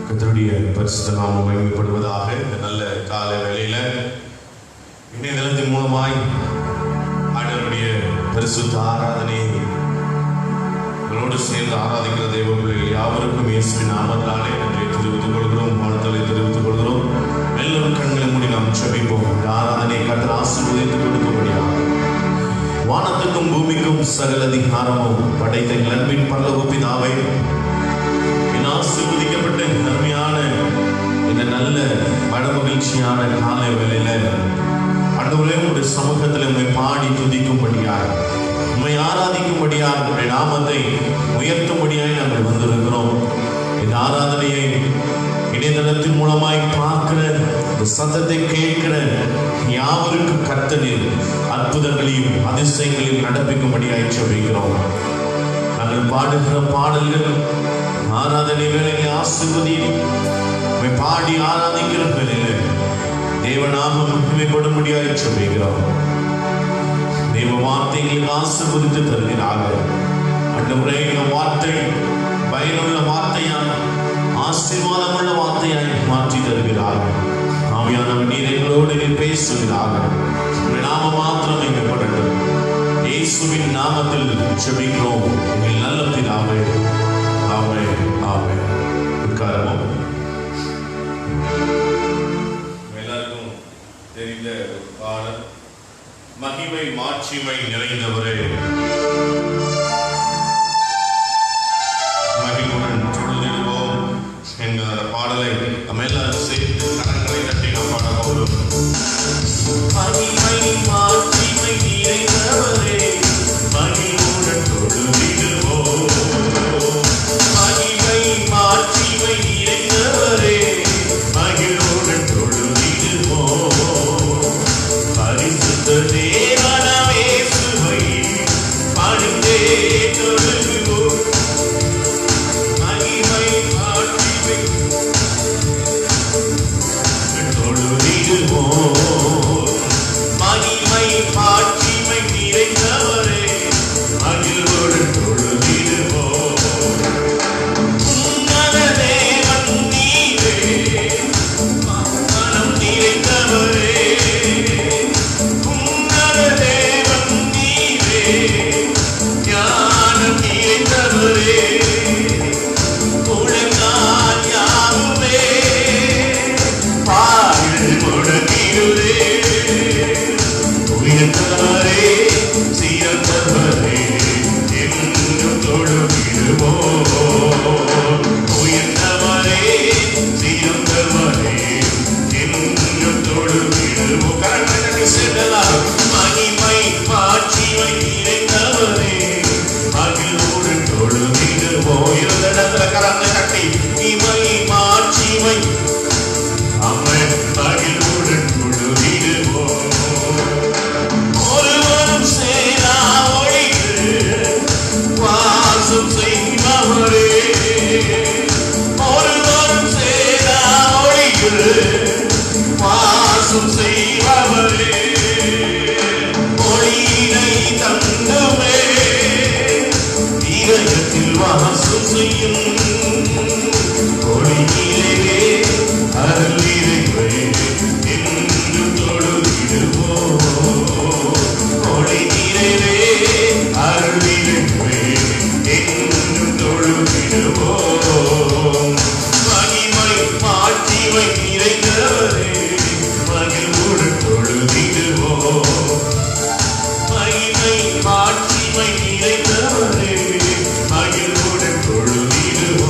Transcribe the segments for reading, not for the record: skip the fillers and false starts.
கர்த்தருடைய பரிசுத்த நாமம் மகிமைப்படுவதாக. இந்த நல்ல காலை வேளையில இணையதளத்தின் மூலமாய் ஆண்டவருடைய பரிசுத்த ஆராதனை உங்களோடு சேர்ந்து ஆராதிக்கிற தெய்வ பிள்ளைகள் யாவருக்கும் இயேசுவின் நாமத்தாலே நன்றியை தெரிவித்துக் கொள்கிறோம், வாழ்த்தலை தெரிவித்துக் கொள்கிறோம். எல்லோரும் கண்களை மூடி நாம் ஜெபிப்போம். இந்த ஆராதனை கர்த்தர் ஆசீர்வதித்து கொடுக்கும்படியாக வானத்துக்கும் பூமிக்கும் சகல அதிகாரமும் படைத்த அன்பின் பரலோக பிதாவே, ஆசீர்வதிக்கப்பட்ட அருமையான இந்த நல்ல மகிழ்ச்சியான காலை வேளையில ஆண்டவரே உம்முடைய சமூகத்தில் உம்மை பாடி துதிக்கும்படியாய், உம்மை ஆராதிக்கும்படியாய், உம்முடைய நாமத்தை உயர்த்தும்படியாய் நாங்கள் வந்திருக்கிறோம். இந்த ஆராதனையை இணையதளத்தின் மூலமாய் பார்க்கிற இந்த சத்தத்தை கேட்கிற யாவருக்கும் கர்த்தரில் அற்புதங்களையும் அதிசயங்களையும் நடப்பிக்கும்படியாய் ஜெபிக்கிறோம். நாங்கள் பாடுகிற பாடல்கள் ஆராதனை வேளையை ஆசீர்வதியும் பாடி ஆராதிக்கிற வேளையில தேவநாமம் மகிமைப்படும்படியாய் ஜெபிக்கிறோம். தேவ வார்த்தைகளுக்கு ஆசீர்வதித்து தருகிறார்கள். ஆண்டவரே, இந்த வார்த்தை பயனுள்ள வார்த்தையாய் ஆசீர்வாதமுள்ள வார்த்தையாய் மாற்றி தருகிறார்கள். ஆவியானவர் நீர் எங்களோடு நீர் பேசுகிறார்கள். நாம மாத்திரம் மகிமைப்படட்டும். இயேசுவின் நாமத்தில் ஜெபிக்கிறோம் எங்கள் நல்ல பிதாவே, ஆமென், ஆமென். உட்காரவும். எல்லாருக்கும் தெரிந்த பாடல் மகிமை மாட்சிமை நிறைந்தவரே. மகிழ்வுடன் தொழுதிடுவோம் என்கிற பாடலை நம்ம எல்லாரும் சேர்ந்து கரங்களை தட்டி நாம் பாட போகிறோம். மகிமை மாட்சிமை நிறைந்தவரே, மகிழ்வுடன் தொழுதிடுவோம். மகிமை மாட்சிமை நிறைந்தவரே, மகிழ்வுடன் தொழுதிடுவோம். பரிசுத்த தேவனாமே சுவை பணிந்தே தொழுகுவோம். மகிமை மாட்சிமை தொழுதிடுவோம். மகிமை மாட்சிமை நிறைந்தவரே, மகிழ்வுடன் தொழுதிடுவோம். உன்னத தேவன் நீரே, மனம் நிறைந்தவரே. உன்னத தேவன் நீரே, ஞானம் நிறைந்தவரே. உலகால் யாவுமே பாடல் முழங்கிடுதே. உயர்ந்தவரே, சிறந்தவரே, என்றும் தொழுகிடுவோம். உயர்ந்தவரே, சிறந்தவரே, என்றும் தொழுகிடுவோம். கரங்களை செல்லலாம். மகிமை மாட்சிமை நிறைந்தவரே, மகிழ்வுடன் தொழுகிடுவோம். இருந்த இடத்துல கரங்களை கட்டி மகிமை மாட்சிமை அம்மன் மகிழ்வுடன் தொழுகிடுவோம். ஒருவரும் சேரா ஒழித்து வாசம் செய்பவரே, ஒருவரும் சேரா ஒழித்து வாசம் செய்பவரே. ஒளியினை தந்துமே இதயத்தில் வாசம் செய்யும். ஒளியிலே அருளிரைவை என்றும் தொழுதிடுவோம். ஒளியிலே அருளிரைவை என்றும் தொழுதிடுவோம். மகிமை மாட்சிமை நிறைந்தவரே, மகிழ்வுடன் தொழுதிடுவோம். மகிமை மாட்சிமை நிறைந்தவரே, மகிழ்வுடன் தொழுதிடுவோம்.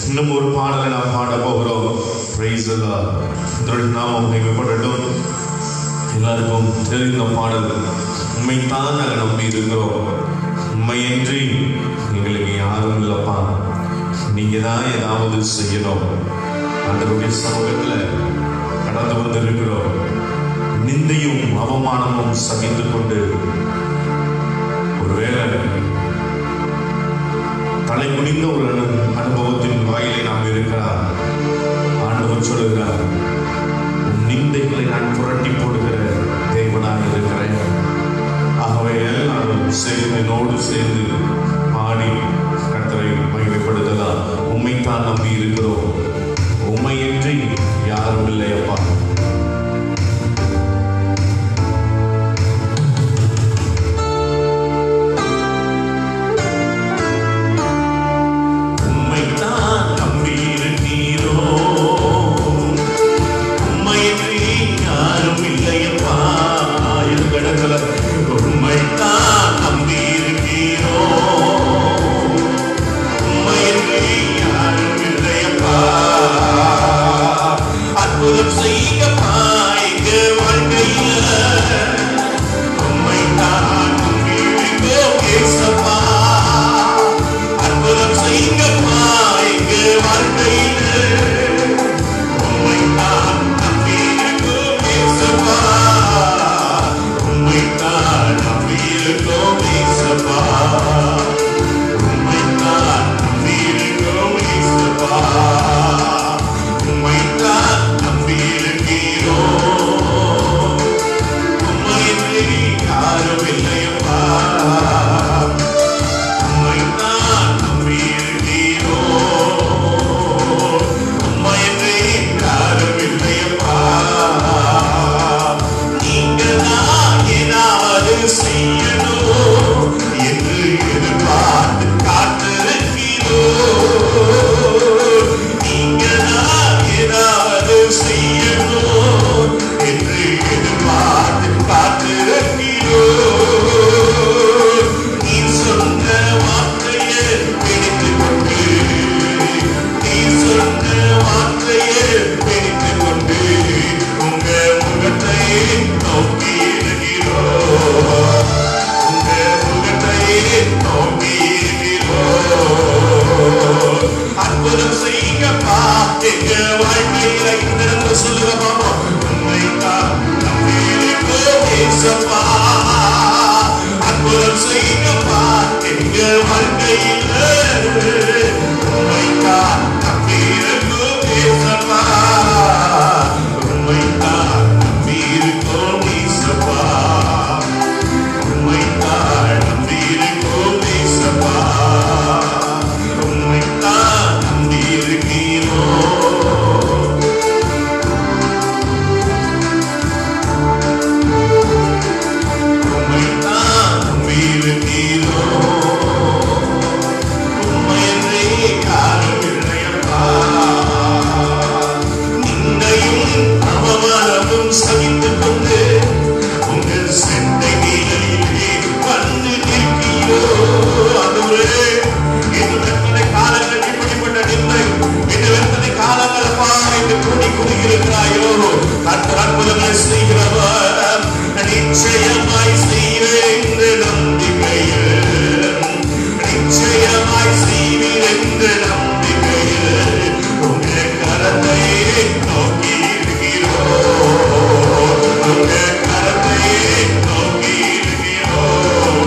இன்னும் ஒரு பாடலை நாம் பாட போகிறோம். Praise the Lord. நாமம் மகிமைப்படட்டும். எல்லாருக்கும் தெரிந்த பாடல். உண்மைத்தான் நாங்கள் நம்பி இருக்கிறோம், உண்மையின்றி எங்களுக்கு யாரும் இல்லப்பா, நீங்க தான் ஏதாவது செய்யணும். ஆண்டவருடைய சமூகத்தில் கடந்து வந்திருக்கிறோம். நிந்தையும் அவமானமும் சகித்து கொண்டு ஒருவேளை தலை குனிந்த ஒரு அனுபவத்தின் வாயிலை நாம் இருக்கிறார். ஆண்டவர் சொல்லுகிறார், உன் நிந்தைகளை நான் புரட்டி போடுகிற தேவனாக இருக்கிறேன். ஆகவே எல்லாரும் சேர்ந்து என்னோடு சேர்ந்து பாடி கர்த்தரை மகிமைப்படுத்தலாம். உண்மைத்தான் நம்பி இருக்கிறோம், உண்மையின்றி யாரும் இல்லையப்பா. உம்மையன்றி அதிசயமாய் செய்வீர் என்ற நம்பிக்கையில் உங்க கரத்தை நோக்கி இருக்கிறோம். உங்க கரத்தை நோக்கி இருக்கிறோம்.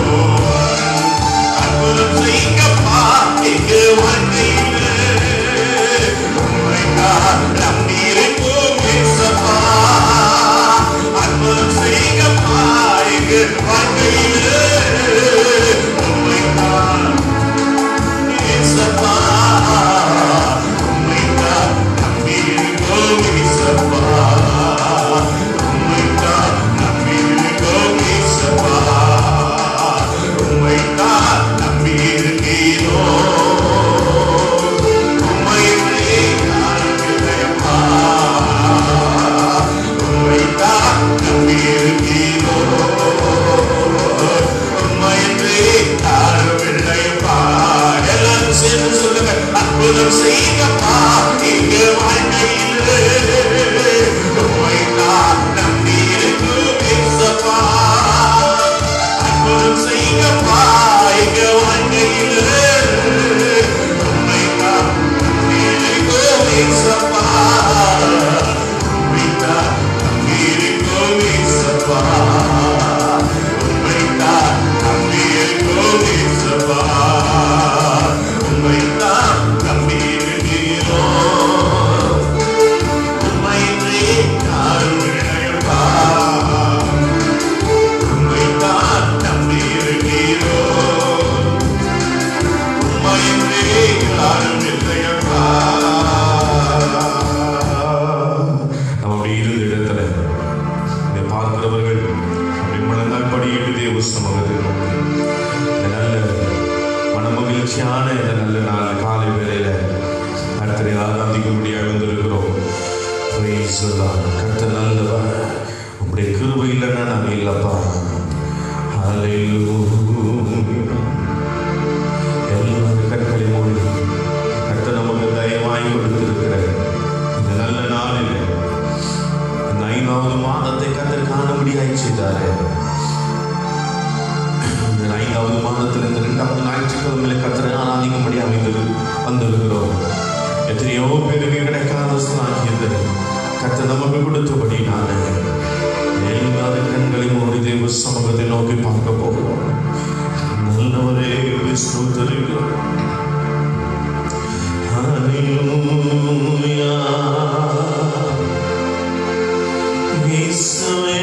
அற்புதம் செய்யுங்கப்பா எங்க வாழ்க்கையில். உம்மைத்தான் நம்பியிருக்கோம் இயேசப்பா. அற்புதம் செய்யுங்கப்பா எங்க வாழ்க்கையில். உம்மைத்தான் இயேசப்பா. உம்மைத்தான் நம்பியிருக்கோம் இயேசப்பா. உம்மைத்தான் நம்பியிருக்கோம் இயேசப்பா. உம்மைத்தான் நம்பியிருக்கிறோம். உம்மையிலே காண்கிறேன்ப்பா. உம்மைத்தான் நம்பியிருக்கிறோம். உம்மையிலே காணவில்லைப்பா. எல்லாரும் சேர்ந்து சொல்லுங்க. அற்புதம் செய்யுங்கப்பா எங்க வாழ்க்கையிலே. உம்மைத்தான் நம்பியிருக்கிறோம் இயேசப்பா. அற்புதம் செய்யுங்கப்பா எங்க வாழ்க்கையிலே. உம்மைத்தான் நம்பியிருக்கிறோம் இயேசப்பா. உம்மைத்தான் நம்பியிருக்கிறோம் இயேசப்பா. உம்மைத்தான் நம்பியிருக்கிறோம் இயேசப்பா. உம்மைத்தான் நம்பியிருக்கிறோம். உம்மையிலே காண்கிறேன்ப்பா. உம்மைத்தான் நம்பியிருக்கிறோம். உம்மையிலே காண்கிறேன்ப்பா. நம்முடைய இருந்த இடத்துல இதை பார்க்கிறவர்கள் அப்படி முழங்கால் படியிட்டு தேவ சமூகத்தில் இந்த நல்ல மனமகிழ்ச்சியான இந்த நல்ல நாள் காலை வேளையில கர்த்தரை ஆராதிக்கும்படியாக வந்திருக்கிறோம். Praise the Lord. கர்த்தர் நல்லவர். உம்முடைய கிருபை இல்லைன்னா நாங்கள் இல்லப்பா. Hallelujah. எல்லாரும் கண்களை மூடி கர்த்தர் நமக்கு தயவாய் கொடுத்திருக்கிற இந்த நல்ல நாளில் இந்த 5வது மாதத்தை கர்த்தர் காணும்படியாய் செய்தாரே. இந்த 5வது மாதத்தில் இந்த 2வது ஞாயிற்றுக்கிழமையில கர்த்தரை ஆராதிக்கும்படி வந்திருக்கிறோம். எத்தனையோ பேருக்கு கிடைக்காத ஸ்லாக்கியத்தை கர்த்தர் நமக்கு கொடுத்தபடி நானே எல்லாரும் கண்களை மூடி தேவ சமூகத்தை நோக்கி பார்க்க போகிறோம். நல்லவரே ஸ்தோத்திரிக்கிறோம். ஹல்லேலூயா. இயேசுவே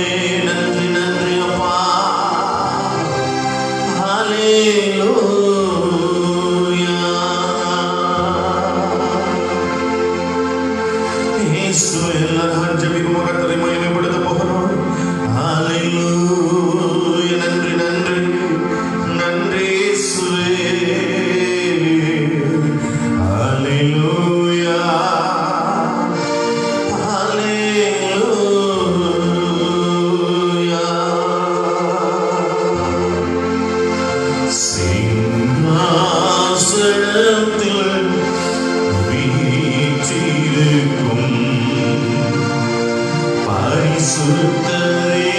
நன்றி நன்றி அப்பா. ஹல்லேலூயா. இயேசுவே எல்லாரும் ஜெபிக்கும் கர்த்தரை மகிமைப்படுத்த போகிறோம். ஹல்லேலூயா. நன்றி நன்றி நன்றி இயேசுவே. ஹல்லேலூயா. ஹல்லேலூயா. சிங்காசனத்தில் வீற்றிருக்கும் பரிசுத்தரே.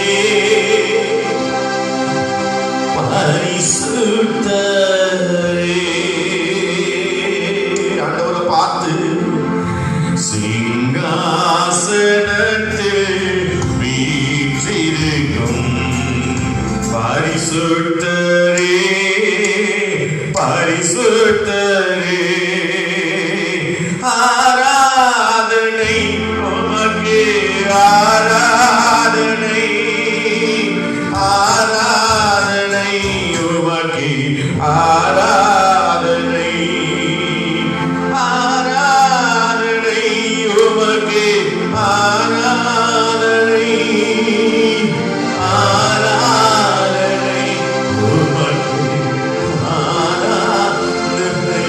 பரிசுத்தரே. ஆண்டவரை பார்த்து சிங்காசனத்தில் வீற்றிருக்கும் பரிசுத்தரே. பரிசுத்தரே. ஆராதனை உமக்கே. ஆராதனை. ஆராதனை உமக்கே. ஆராதனை. ஆராதனை உமக்கே. ஆராதனை. ஆராதனை உமக்கே. ஆராதனை.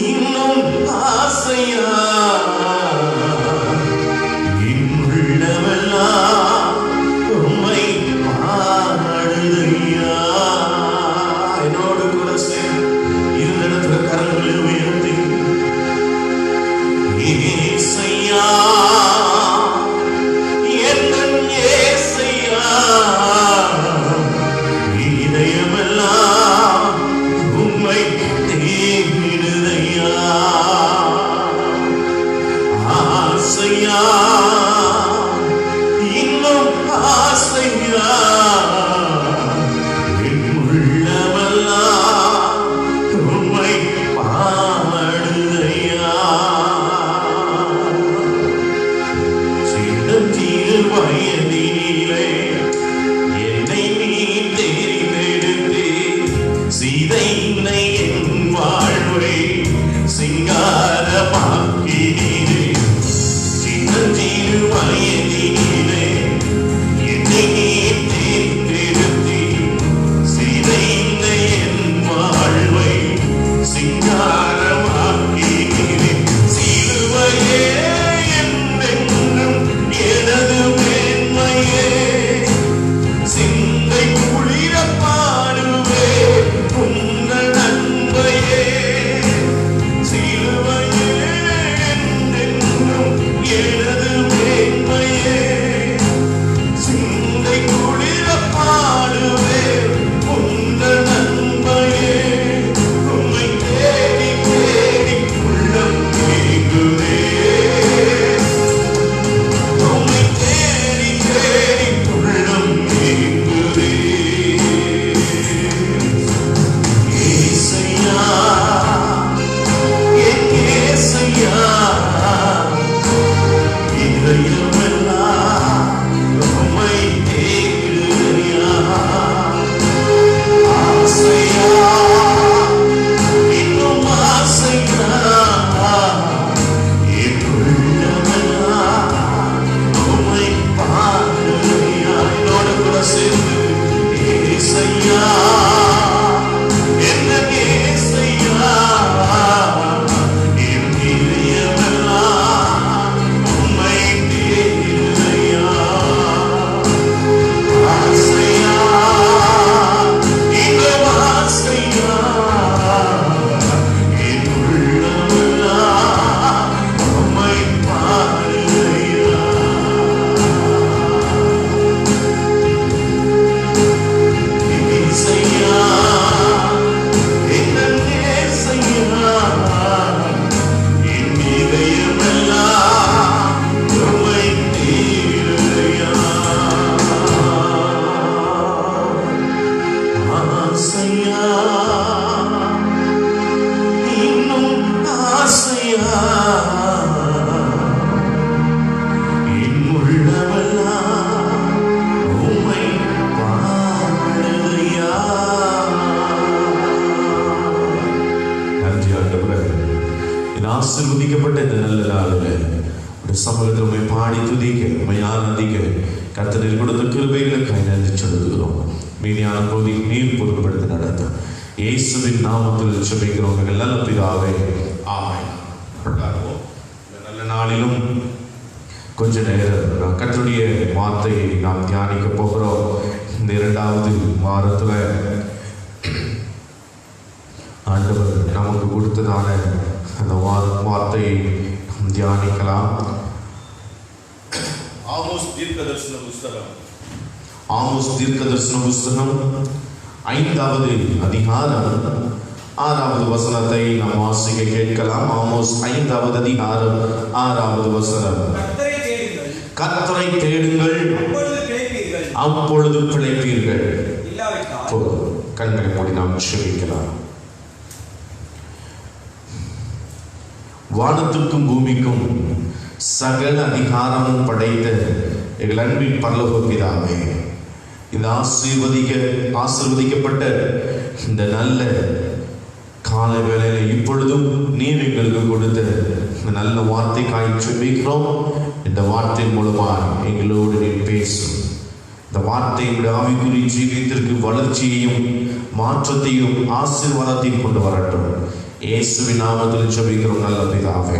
இன்னும் ஆசையா மீதியான பகுதி நீர் பொருட்படுத்தி நடத்தும். இயேசுவின் நாமத்தில் ஜெபிக்கிறோம் நல்ல பிதாவே, ஆமென். இந்த நல்ல நாளிலும் கொஞ்ச நேரம் கர்த்தருடைய வார்த்தையை நாம் தியானிக்க போகிறோம். இந்த 2வது வாரத்தில் ஆண்டவர் நமக்கு கொடுத்ததான அந்த வார்த்தையை தியானிக்கலாம். ஆமோஸ் தீர்க்கதரிசன புஸ்தகம் 5வது அதிகாரம் 6வது வசனத்தை நாம் வாசிக்க கேட்கலாம். ஆமோஸ் 5வது அதிகாரம் 6வது வசனம். கர்த்தரை தேடுங்கள், அப்பொழுது பிழைப்பீர்கள். கண்களை மூடி நாம் ஜெபிக்கலாம். வானத்துக்கும் பூமிக்கும் சகல அதிகாரமும் படைத்த எங்கள் அன்பின் பரலோக பிதாவே, இந்த ஆசீர்வதிக்கப்பட்ட இந்த நல்ல கால வேளையில இப்பொழுதும் நீர் எங்களுக்கு கொடுத்த இந்த நல்ல வார்த்தைக்காய் ஜெபிக்கிறோம். இந்த வார்த்தை மூலமாக எங்களோடு நீர் பேசும். இந்த வார்த்தை ஆவிக்குரிய ஜீவியத்திற்கு வளர்ச்சியையும் மாற்றத்தையும் ஆசீர்வாதத்தையும் கொண்டு வரட்டும். இயேசுவின் நாமத்தில் ஜெபிக்கிறோம் நல்ல பிதாவே,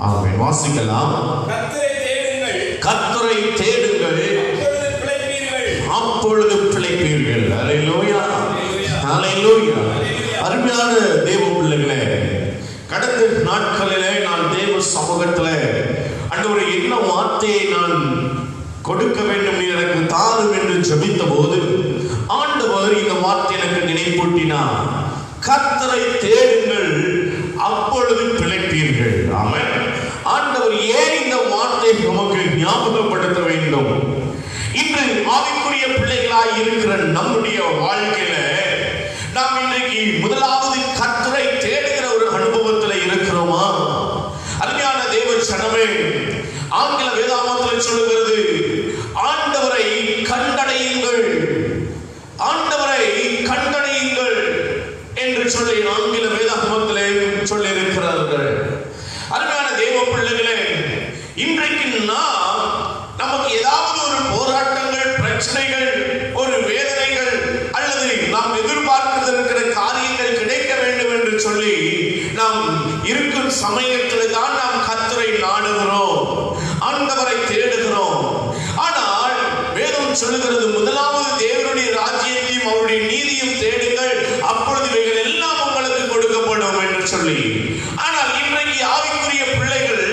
ஆமென். வாசிக்கலாம். கர்த்தரை தேடுங்கள், அப்பொழுது பிழைப்பீர்கள். அல்லேலூயா, அல்லேலூயா. அருமையான தேவ பிள்ளைகளே, கடந்த நாட்களிலே நான் தேவ சமூகத்தில் ஆண்டவரே என்ன வார்த்தையை நான் கொடுக்க வேண்டும் எனக்கு தாரும் என்று ஜெபித்த போது ஆண்டவர் இந்த வார்த்தை எனக்கு நினைப்பூட்டினார். கர்த்தரை தேடுங்கள், அப்பொழுது பிழைப்பீர்கள். ஆமென். ஆண்டவர் ஏன் இந்த வார்த்தை நமக்கு ஞாபகப்படுத்த வேண்டும்? இன்று ஆவிக்குரிய பிள்ளைகளாய் இருக்கிற நம்முடைய வாழ்க்கையில நாம் இன்றைக்கு முதலாவது கர்த்தரை தேடுகிற ஒரு அனுபவத்தில் இருக்கிறோமா? அருமையான தேவ ஜனமே, ஆங்கில வேதாகமத்தில் சொல்லுகிறது, ஆண்டவரை கண்டடையுங்கள், ஆண்டவரை கண்டடையுங்கள் என்று சொல்லி ஆங்கில வேதாகமத்திலே சொல்லி இருக்கிறார்கள். அருமையான தேவ பிள்ளைகளே, இன்றைக்கு நமக்கு ஏதாவது ஒரு போராட்டங்கள், பிரச்சனைகள், ஒரு வேதனைகள் அல்லது நாம் எதிர்பார்க்கிறது இருக்கிற காரியங்கள் கிடைக்க வேண்டும் என்று சொல்லி நாம் இருக்கும் சமயத்தில் தான் நாம் கர்த்தரை நாடுகிறோம், ஆண்டவரை தேடுகிறோம். ஆனால் வேதம் சொல்லுகிறது, முதலாவது தேவனுடைய ராஜ்யத்தையும் அவருடைய நீதியும் தேடுங்கள், அப்பொழுது இவைகள் எல்லாம் உங்களுக்கு கொடுக்கப்படும் என்று சொல்லி. ஆனால் இன்றைக்கு ஆவிக்குரிய பிள்ளைகள்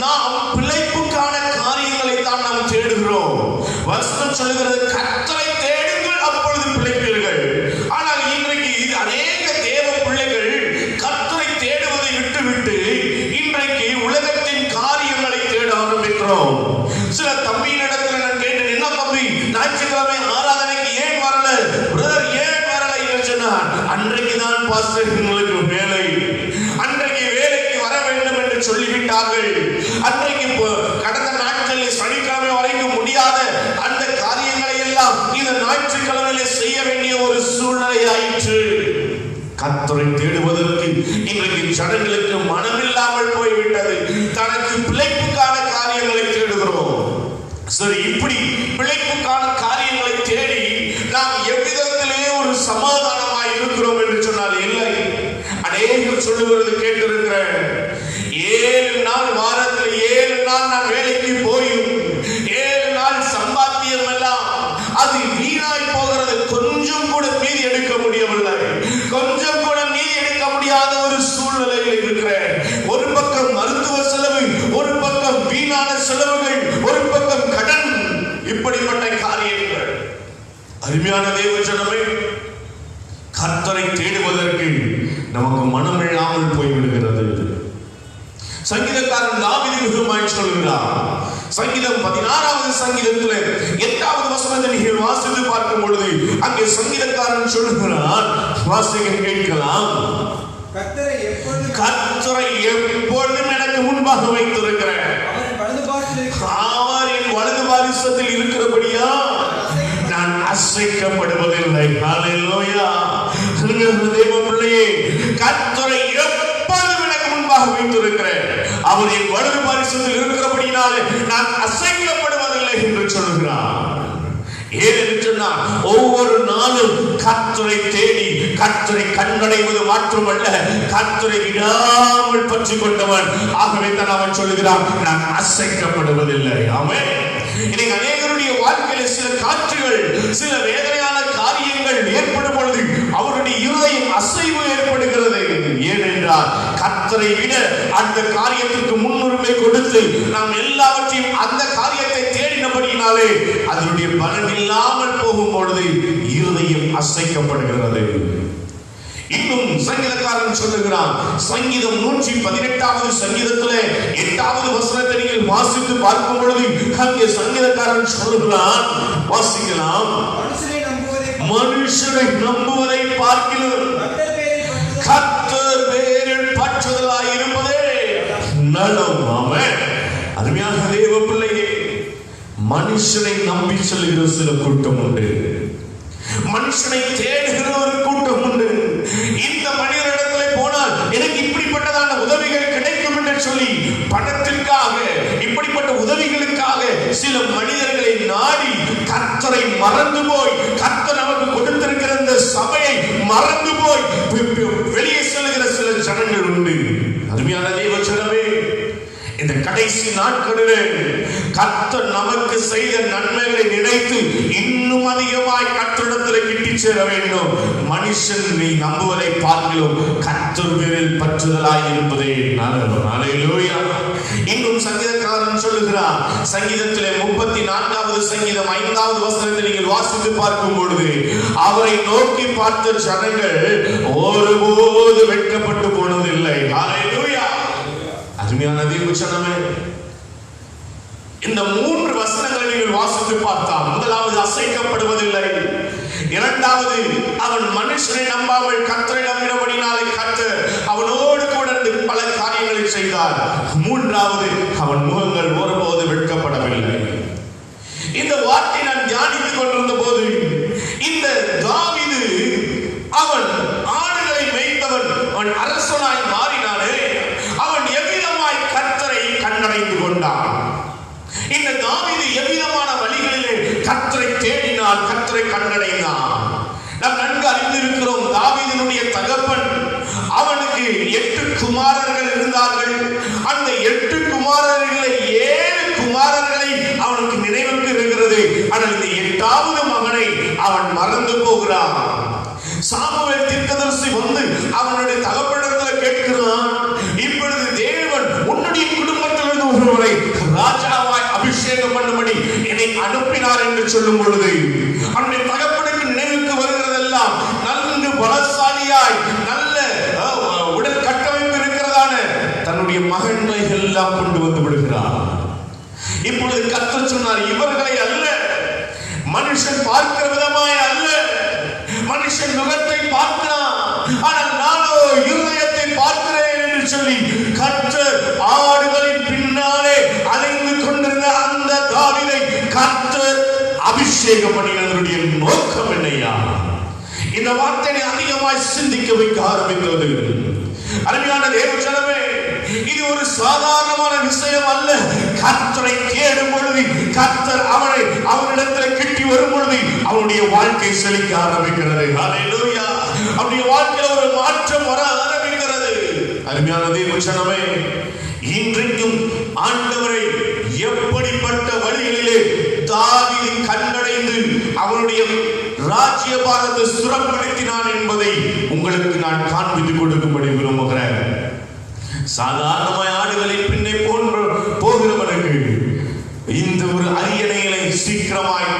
நாம் பிழைப்புக்கான காரியங்களை தான் நாம் தேடுகிறோம். வசனம் சொல்லுகிறது, கர்த்தரை தேடுங்கள், அப்பொழுது பிழைப்பீர்கள். ஆனால் இன்றைக்கு அநேக தேவ பிள்ளைகள் கர்த்தரை தேடுவதை விட்டுவிட்டு இன்றைக்கு உலகத்தின் காரியங்களை தேட ஆரம்பிக்கிறோம். சில தம்பியினிடத்தில் நான் கேட்டேன், என்ன தம்பி ஞாயிற்றுக்கிழமை ஆராதனைக்கு ஏன் வரல பிரதர், ஏன் வரல என்று சொன்னார். அன்றைக்கு தான் பாஸ்டர் உங்களுக்கு வேலை, அன்றைக்கு வேலைக்கு வர வேண்டும் என்று சொல்லிவிட்டார்கள். அன்றைக்கு கடந்த நாட்களில் சனிக்கிழமை வரைக்கும் முடியாத அந்த காரியங்களை எல்லாம் இந்த ஞாயிற்றுக்கிழமையிலே செய்ய வேண்டிய ஒரு சூழ்நிலை ஆயிற்று. கர்த்தரை தேடுவதற்கு இன்றைக்கு ஜனங்களுக்கு மனமில்லாமல் போய்விட்டது. தனக்கு பிழைப்புக்கான காரியங்களை தேடுகிறோம். சரி, இப்படி பிழைப்புக்கான காரியங்களை தேடி நாம் எவ்விதத்திலே ஒரு சமாதானமாய் இருக்கிறோம் என்று சொன்னால் இல்லை. அநேகர் சொல்லுவது கேட்டிருக்கிறேன், 7 நாள் வாரத்தில் 7 நாள் நான் வேலைக்கு போயும் 7 நாள் சம்பாத்தியம் எல்லாம் அது வீணாய் போகிறது. கொஞ்சம் கூட மீதி எடுக்க முடியவில்லை, கொஞ்சம் கூட மீதி எடுக்க முடியாத ஒரு சூழ்நிலையில் இருக்கிறேன். ஒரு பக்கம் மருத்துவ செலவு, ஒரு பக்கம் வீணான செலவுகள், ஒரு பக்கம் கடன், இப்படிப்பட்ட காரியங்கள். அருமையான தேவ ஜனமே, கர்த்தரை தேடுவதற்கு நமக்கு மனமில்லாமல் போய்விடுகிறது. சங்கீதக்காரன் தாவீது மிகுமாய் சொல்கிறார். சங்கீதம் 16வது சங்கீதத்தில் 8வது வசனத்தை நீங்கள் வாசித்து பார்க்கும் பொழுது அங்கே சங்கீதக்காரன் சொல்கிறார், வாசிக்க கேட்கலாம். கர்த்தரை எப்பொழுதும் எனக்கு முன்பாக வைத்திருக்கிறேன், அவரின் வலது பாரிசத்தில் இருக்கிறபடியா நான் அசைக்கப்படுவதில்லை. ஹல்லேலூயா. தேவ பிள்ளையே, கர்த்தரை எப்பொழுதும் எனக்கு முன்பாக வைத்திருக்கிறேன், அவரின் வலது பாரிசத்தில் இருக்கிறபடியால் நான் அசைக்கப்படுவதில்லை என்று சொல்கிறார். ஏனென்று சொன்னால் ஒவ்வொரு நாளும் கர்த்தரை தேடி கர்த்தரை கண்டடைவது மாற்றமல்ல, கர்த்தரை விடாமல் பற்றி கொண்டவன். ஆகவே தான் அவன் சொல்லுகிறான், நான் அசைக்கப்படுவதில்லை. ஆமென். இன்னைக்கு அநேகருடைய வாழ்க்கையில சில காட்சிகள், சில வேதனையான காரியங்கள் ஏற்படும் பொழுது அவருடைய இருதயம் அசைவு ஏற்படுகிறது. ஏனென்றால் கர்த்தரை விட அந்த காரியத்திற்கு முன்னுரிமை கொடுத்து நாம் எல்லாவற்றையும் அந்த காரியத்தை தேடினபடியினாலே அதனுடைய பலன் இல்லாமல் போகும் பொழுது இருதயம் அசைக்கப்படுகிறது. இன்னும் சங்கீதக்காரன் சொல்லுகிறான், சங்கீதம் 118வது சங்கீதத்திலே 8வது வசனத்தை நீங்கள் வாசித்து பார்க்கும் பொழுது அங்கே சங்கீதக்காரன் சொல்லுகிறான், வாசிக்கலாம், மனுஷனை நம்புவதை பார்க்கிறோம் கர்த்தர் பேரில் பற்றுதலாய் இருப்பதே நலம். ஆமென். அருமையான தேவ பிள்ளையே, மனுஷனை நம்பி செல்கிற சில கூட்டம் உண்டு, மனுஷனை தேடுகிற ஒரு கூட்டம் உண்டு. இந்த மனிதரிடத்திலே போனால் எனக்கு இப்படிப்பட்டதான உதவிகள் கிடைக்கும் என்று சொல்லி பணத்திற்காக, இப்படிப்பட்ட உதவிகளுக்காக சில மனிதர்களை நாடி கர்த்தரை மறந்து போய், கர்த்தர் நமக்கு கொடுத்திருக்கிற இந்த சபையை மறந்து போய் வெளியே செல்கிற சில ஜனங்கள் உண்டு. அருமையான தேவ ஜனமே, இந்த கடைசி நாட்களிலே கர்த்தர் நமக்கு செய்த நன்மைகளை நினைத்து இன்னும் அதிகமாய் கர்த்தரிடத்தில் கிட்டி சேர வேண்டும். மனுஷனை நம்புவதை பார்க்கிறோம் கர்த்தர் பேரில் பற்றுதலாய் இருப்பதே நல்லது. அல்லேலூயா. இன்னும் சங்கீதக்காரன் சொல்லுகிறார், சங்கீதத்திலே 34வது சங்கீதம் 5வது வசனத்தை நீங்கள் வாசித்து பார்க்கும் பொழுது, அவரை நோக்கி பார்த்த ஜனங்கள் ஒருபோது வெட்கப்பட்டு போனதில்லை. அல்லேலூயா. அருமையான தேவ ஜனமே, இந்த 3 வசனங்களை நீங்கள் வாசித்து பார்த்தால், முதலாவது அசைக்கப்படுவதில்லை, இரண்டாவது அவன் மனுஷனை நம்பாமல் கர்த்தரை நம்பினபடினாலே கர்த்தர் அவனோடு கூட பல காரியங்களை செய்தார், மூன்றாவது அவன் முகங்கள் ஒருபோது வெட்கப்படவில்லை. இந்த வார்த்தை நான் தியானித்துக் கொண்டிருந்த போது, இந்த தாவீது அவன் ஆடுகளை மேய்த்தவன், அவன் அரசனாய் மாறினானே, அவன் எவ்விதமாய் கர்த்தரை கண்டடைந்து கொண்டான். இந்த தாவீது எவ்விதமான வழிகளிலே கர்த்தரை தேடினான், கர்த்தரை கண்டடைந்தான். நாம் நன்கு அறிந்திருக்கிறோம், தாவீதினுடைய தகப்பன், அவனுக்கு 8 குமாரர்கள் இருந்தார்கள். அந்த 8 குமாரர்களை 7 குமாரர்களை அவனுக்கு நினைவுக்கு இருக்கிறது. ஆனால் இந்த 8வது மகனை அவன் மறந்து போகிறான். சாமுவேல் தீர்க்கதரிசி வந்து அவனுடைய தகப்பனிடத்தில் கேட்கிறான், இப்பொழுது தேவன் உன்னுடைய குடும்பத்திலிருந்து ஒருவரை ராஜாவாய் அபிஷேகம் பண்ணும்படி என்னை அனுப்பினார் என்று சொல்லும் பொழுது, அவனுடைய தகப்பனுக்கு நினைவுக்கு வருகிறதெல்லாம் நன்கு பலசாலியாய் நல்ல உடல் கட்டமைப்பு இருக்கிறதான தன்னுடைய மகன்களை எல்லாம் கொண்டு வந்து விடுகிறார். இப்பொழுது கர்த்தர் சொன்னார், இவர்களை அல்ல, மனுஷன் பார்க்கிற விதமாய் அல்ல, மனுஷன் முகத்தை பார்க்கிறான், ஆனால் நானோ இருதயத்தை பார்க்கிறேன் என்று சொல்லி கர்த்தர் ஆடுகளின் பின்னாலே அலைந்து கொண்டிருந்த அந்த தாவீதை கர்த்தர் அபிஷேகம் பண்ணினதனுடைய நோக்கம் என்னையா? இந்த வார்த்தையை அதிகமாய் சிந்திக்க வைக்க ஆரம்பித்தது. அருமையான தேவ ஜனமே, இது ஒரு சாதாரணமான விஷயம் அல்ல. கர்த்தரை தேடும் பொழுது, கர்த்தர் அவனிடத்தில் கிட்டி வரும் பொழுது அவனுடைய வாழ்க்கை செழிக்க ஆரம்பிக்கிறது. அல்லேலூயா. அவனுடைய வாழ்க்கையில் ஒரு மாற்றம் வர ஆரம்பிக்கிறது. அருமையான தேவ ஜனமே, இன்றைக்கும் ஆண்டவரை எப்படிப்பட்ட வழிகளிலே தாவீது கண்டடைந்து அவனுடைய ராஜ்யபாரத்தை சுரப்படுத்தினான் என்பதை உங்களுக்கு நான் காண்பித்துக் கொடுக்கும்படி விரும்புகிறேன். சாதாரணமாய் ஆடுகளின் பின்னே போகிறவனுக்கு இந்த ஒரு அரியணைகளை சீக்கிரமாய்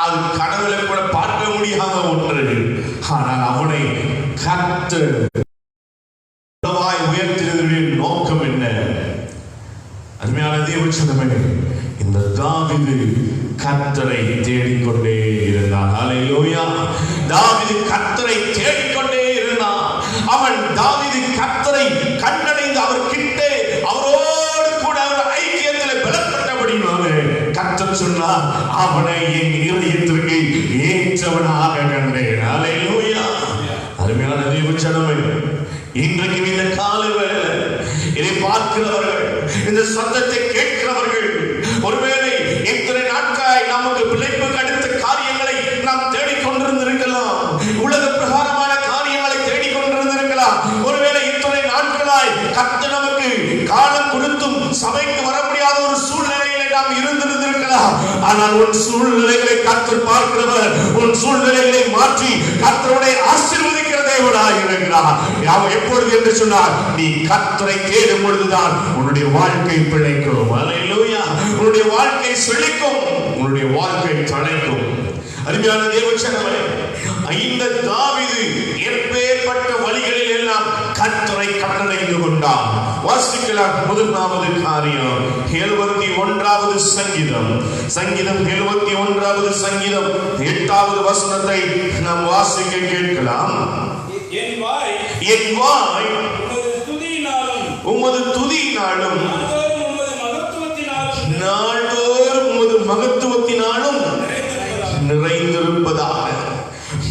அது கடவுளை கூட பார்க்க முடியாத ஒன்று. ஆனால் அவனை கர்த்தர் உயர்த்தினதுடைய நோக்கம் என்ன? அருமையான தேவ ஜனமே, இந்த தாவீது கர்த்தரை தேடிக்கொண்டே இருந்தான். அல்லேலூயா. தாவீது கர்த்தரை தேடிக்கொண்டே இருந்தான். அவன் தாவீது கர்த்தரை கண்டடைந்து அவர் கிட்டே அவரோடு கூட அவர் ஐக்கியத்தில் பலப்பட்டபடினாலே கர்த்தர் சொன்னார், அவனை என் இதயத்திற்கு ஏற்றவனாக கண்டேன். அல்லேலூயா. அருமையான தேவ ஜனமே, இன்றைக்கு இந்த காலை வேளை இதை பார்க்கிறவர்கள், இந்த சத்தத்தை கேட்கிறவர்கள், ஒருவேளை இத்தனை நாட்காய் நமக்கு பிழைப்புக்கு அடுத்த காரியங்களை ஆனால் உன் சூழ்நிலைகளை கர்த்தர் பார்க்கிறவர். உன் சூழ்நிலைகளை மாற்றி கர்த்தரை ஆசீர்வதிக்கிற தேவனாய் இருக்கிறார். எப்பொழுது என்று சொன்னார், நீ கர்த்தரை தேடும் பொழுதுதான் உன்னுடைய வாழ்க்கை பிழைக்கும். அல்லேலூயா. உன்னுடைய வாழ்க்கை செழிக்கும், உன்னுடைய வாழ்க்கை தழைக்கும். அருமையான தேவச்சனமே, இந்த தாவீது எப்பேற்பட்ட வழிகளில் எல்லாம் கர்த்தரை கண்டடைந்து கொண்டான். வாசிக்கலாம். முதலாவது காரியம் 71வது சங்கீதம் 71வது சங்கீதம் 8வது வசனத்தை நாம் வாசிக்க கேட்கலாம். என் வாய் உமது துதியினாலும் நாள்தோறும் உமது மகத்துவத்தினாலும் நிறைந்திருப்பதாக.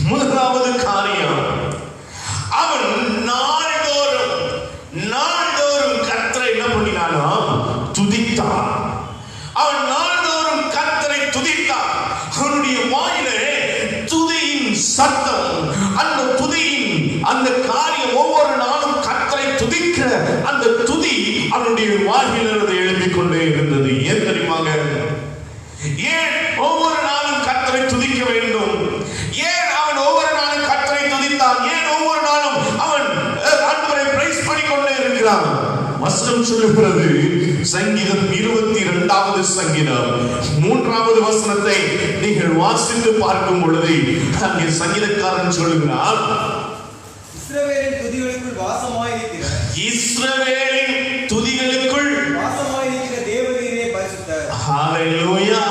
முதலாவது காரியம், அவன் நாள்தோறும் கர்த்தரை என்ன பண்ணினாலும் துதித்தான். அவன் நாள்தோறும் கர்த்தரை துதித்தான். அவனுடைய வாயிலே துதியின் சத்தம், அந்த துதியின் அந்த காரியம், ஒவ்வொரு நாளும் கர்த்தரை துதிக்கிற அந்த துதி அவனுடைய வாயிலிருந்து எழுப்பிக் கொண்டே இருந்தது. ஏன் தெரியுமாங்க? ஏன் ஒவ்வொரு நாளும் கர்த்தரை துதிக்க வேண்டும்? ஏன் அவன் ஒவ்வொரு நாளும் கர்த்தரை துதித்தான்? ஏன் ஒவ்வொரு நாளும் அவன் ஆண்டவரை பிரைஸ் பண்ணிக்கொண்டே இருக்கிறான்? வசனம் சொல்லுகிறது, சங்கீதம் 22வது சங்கீதம் 3வது வசனத்தை நீங்கள் வாசித்து பார்க்கும் பொழுது அங்கே சங்கீதக்காரன் சொல்லுகிறார், இஸ்ரவேலின் துதிகளுக்குள் வாசமாயிருக்கிற தேவரீரே பரிசுத்தர். ஹல்லேலூயா,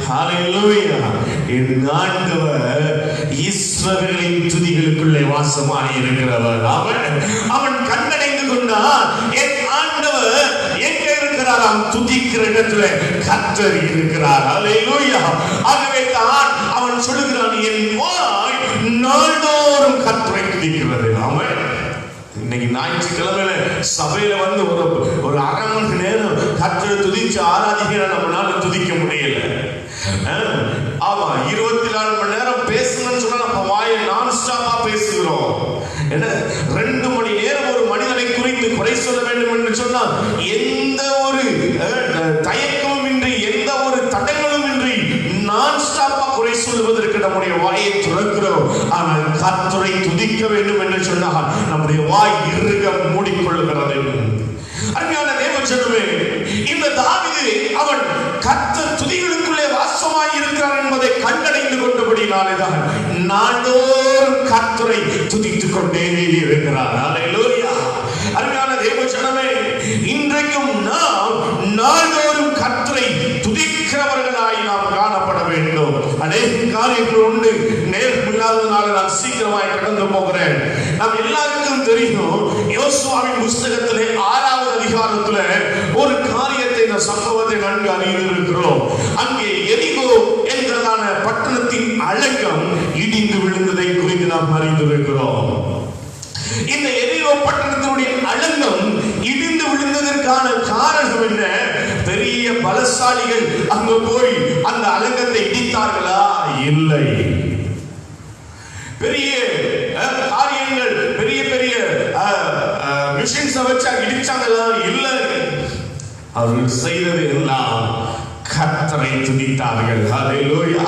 ஹல்லேலூயா. என் ஆண்டவர் இஸ்ரவேலின் துதிகளுக்குள்ளே வாசமாய் இருக்கிறவர். அவன் கண்டடைந்து கொண்டான், என் ஆண்டவர் எங்க இருக்கிறார்? அவன் துதிக்கிற இடத்துல கர்த்தர் இருக்கிறார். ஹல்லேலூயா. ஆகவே தான் அவன் சொல்லுகிறான், என் வாய் நாள்தோறும் கர்த்தரை துதிக்கிறது. அவன் இன்னைக்கு ஞாயிற்றுக்கிழமையில சபையில வந்து ஒரு அரை மணி நேரம் கர்த்தரை துதிச்சு ஆராதிக்கிற நம்மளால துதிக்க முடியல. ஆமா, 24 மணி நேரம் பேசணும்னு சொன்னா நம்ம வாயை நான் ஸ்டாப்பா பேசுகிறோம். 2 மணி நேரம் ஒரு மனிதனை குறித்து குறை சொல்ல வேண்டும் என்று சொன்னால் எந்த ஒரு தயக்கமும் இன்றி, எந்த ஒரு தடங்களும் இன்றி நான் ஸ்டாப்பா குறை சொல்வதற்கு நம்முடைய வாயை துறக்கிறோம். ஆனால் கர்த்தரை துதிக்க வேண்டும் என்று சொன்னால் நம்முடைய வாய் இறுக மூடிக்கொள்கிறது. அருமையான தேவஜனமே, இந்த தாவீது அவன் கர்த்தர் துதிகளுக்குள்ளே வாசமாய் இருக்கிறார் என்பதை கண்டடைந்து கொண்டபடினாலேதான் நாள்தோறும் கர்த்தரை துதித்துக் கொண்டே இருக்கிறார். அல்லேலூயா. அருமையான தேவஜனமே, இன்றைக்கும் நாம் நாள்தோறும் கர்த்தரை துதிக்கிறவர்களாய் நாம் காணப்பட வேண்டும். அநேக காரியங்கள் உண்டு, நேரம் இல்லாததுனால நான் சீக்கிரமாய் கடந்து போகிறேன். நாம் எல்லாருக்கும் தெரியும், யோசுவாவின் புஸ்தகத்திலே 6வது அதிகாரத்துல ஒரு காரியத்தை, இந்த சம்பவத்தை நன்கு அறிந்திருக்கிறோம். அங்கே எரிகோ என்கிறதான பட்டணத்தின் அலங்கம் இடிந்து விழுந்ததை குறித்து நாம் அறிந்திருக்கிறோம். இந்த எரிகோ பட்டணத்தினுடைய அலங்கம் இடிந்து விழுந்ததற்கான காரணம் என்ன? பெரிய பலசாலிகள் அங்கு போய் அந்த அலங்கத்தை இடித்தார்களா? இல்லை. பெரிய காரியங்கள், பெரிய பெரிய மிஷின்ஸ் வச்சா இடிச்சாங்களா? இல்லை. அவர்கள் செய்தது எல்லாம் கர்த்தரை துதித்தார்கள். ஹல்லேலூயா.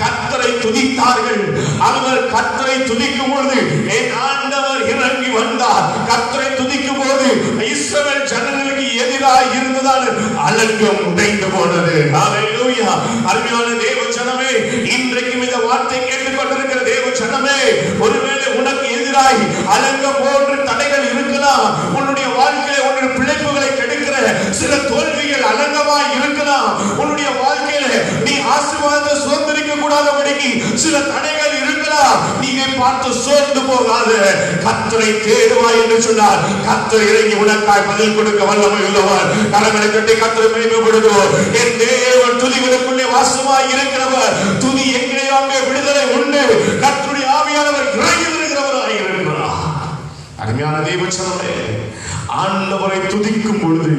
கர்த்தரை துதித்தார்கள். அவர் கர்த்தரை துதிக்கும் பொழுது என் ஆண்டவர் இறங்கி வந்தார். கர்த்தரை துதிக்கும் போது இஸ்ரவேல் ஜனங்களுக்கு எதிராக இருந்ததால் அலங்கம் உடைந்து போனது. ஹல்லேலூயா. அருமையான தேவ ஜனமே, இன்றைக்கும் இந்த வார்த்தை கேட்டுக்கொண்டிருக்கிற தேவ ஜனமே, ஒருவேளை உனக்கு எதிராக அலங்கம் போன்ற தடைகள் இருக்கலாம். உன்னுடைய வாழ்க்கையில உன்னுடைய பிழைப்புகளை கெடுக்கிற சில தோல்விகள் அலங்கமாய் இருக்கலாம். உன்னுடைய வாழ்க்கையில நீ ஆசீர்வாதத்தை சுதந்திரிக்க கூடாதபடிக்கு சில தடைகள் இருக்கலாம். நீங்க பார்த்து சோர்ந்து போகாத, கர்த்தரை தேடுவாய் என்று சொன்னார். கர்த்தர் இறங்கி உனக்காய் பதில் கொடுக்க வல்லமை உள்ளவர். கரங்களை கட்டி கர்த்தரை மகிமைப்படுத்துவோம். என் தேவன் துதிகளுக்குள்ளே வாசமாய் இருக்கிறவர். துதி எங்கேயோ அங்கே விடுதலை உண்டு. கர்த்தருடைய ஆவியானவர் இறங்கி இருக்கிறவராய் இருக்கிறார். அருமையான தேவச்சனமே, ஆண்டவரை துதிக்கும் பொழுது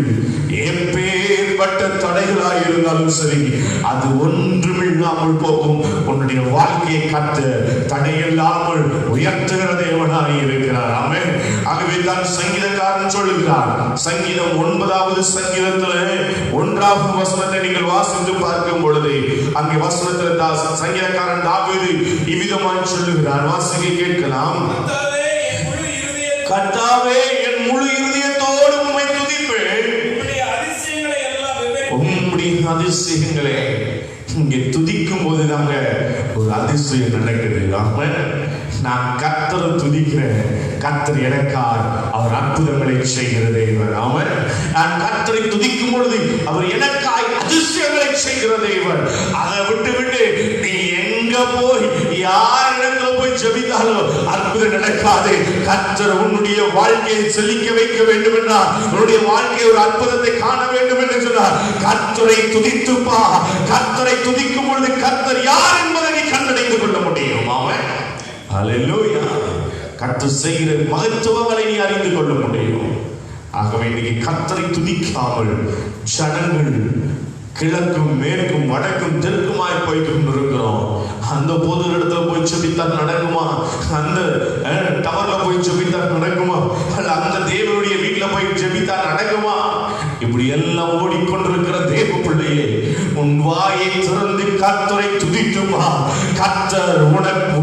எப்பேற்பட்ட தடைகளாய் இருந்தாலும் சரி, அது ஒன்றுமில்லாமல் போகும். உன்னுடைய வாழ்க்கையை கத்த தடையில்லாமல் உயர்த்துகிற தேவனாய் இருக்கிறார். ஆமென். ஆகவே தான் சங்கீதக்காரன் சொல்லுகிறார், சங்கீதம் 9வது சங்கீதத்துல 1வது வசனத்தை நீங்கள் வாசித்து பார்க்கும் பொழுது அங்கே வசனத்தில் சங்கீதக்காரன் தாவீது இவ்விதமாய் சொல்லுகிறார். வாசிக்க கேட்கலாம். கர்த்தாவே, என் முழு இருதயத்தோடு உம்மை துதிப்பேன். உம்முடைய அதிசயங்களே. இங்கே துதிக்கும் போது தாங்க ஒரு அதிசயம் நடக்குது. நான் கர்த்தரை துதிக்கிறேன். கர்த்தர் எனக்கார் அவர் அற்புதங்களை செய்கிறதே. அவன் நான் கர்த்தரை துதிக்கும் பொழுது அவர் எனக்காய் அதிசயங்களை செய்கிற தேவன். அதை விட்டு விட்டு நீ எங்க போய் யார் இடத்துல போய் ஜெபித்தாலும் அற்புதம் நடக்காது. கர்த்தர் உன்னுடைய வாழ்க்கையை செழிக்க வைக்க வேண்டும் என்றால், உன்னுடைய வாழ்க்கையை ஒரு அற்புதத்தை காண வேண்டும் என்று சொன்னார். கர்த்தரை துதித்துப்பா. கர்த்தரை துதிக்கும் பொழுது கர்த்தர் யார் என்பதை நீ கண்டடைந்து கொள்ள முடியும். அவன் அல்லேலூயா. கர்த்தர் செய்கிற மகத்துவங்களை நீ அறிந்து கொள்ள முடியும். ஆகவே இன்னைக்கு கர்த்தரை துதிக்காமல் ஜனங்கள் கிழக்கும் மேற்கும் வடக்கும் தெற்குமாய் போய் கொண்டிருக்கிறோம். அந்த பொது இடத்துல போய் ஜெபித்தால் நடக்குமா? அந்த டவர்ல போய் ஜெபித்தால் நடக்குமா? அந்த தேவனுடைய வீட்டுல போய் ஜெபித்தால் நடக்குமா? இப்படி எல்லாம் ஓடிக்கொண்டிருக்கிற தேவ பிள்ளையே, உன் வாயை திறந்து கர்த்தரை துதிக்குமா. கர்த்தர்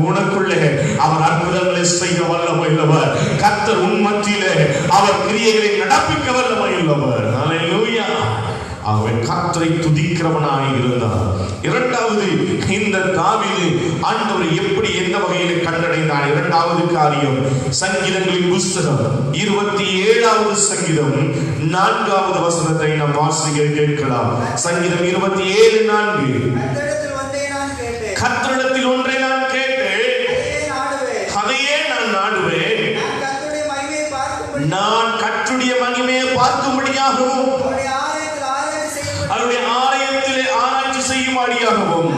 உனக்குள்ளே அவர் அற்புதங்களை செய்ய வல்லமையுள்ளவர். கர்த்தர் உன் மத்தியிலே அவர் கிரியைகளை நடப்பிக்க வல்லமையுள்ளவர். அல்லேலூயா. அவன் கர்த்தரை துதிக்கிறவனாய் இருந்தார். இரண்டாவது, இந்த தாவீது ஆண்டவரை எப்படி எந்த வகையில் கண்டடைந்தான்? இரண்டாவது காரியம், சங்கீதங்களின் புஸ்தகம் 27வது சங்கீதம் 4வது வசனத்தை நாம் வாசிக்க கேட்கலாம். சங்கீதம் 27:4. கர்த்தரிடத்தில் ஒன்றை நான் கேட்டேன், அதையே நான் நாடுவேன். நான் கர்த்தருடைய மகிமையை பார்க்கும்படியாகவும் அவருடைய ஆலயத்திலே ஆராய்ச்சி செய்யும்படியாகவும்.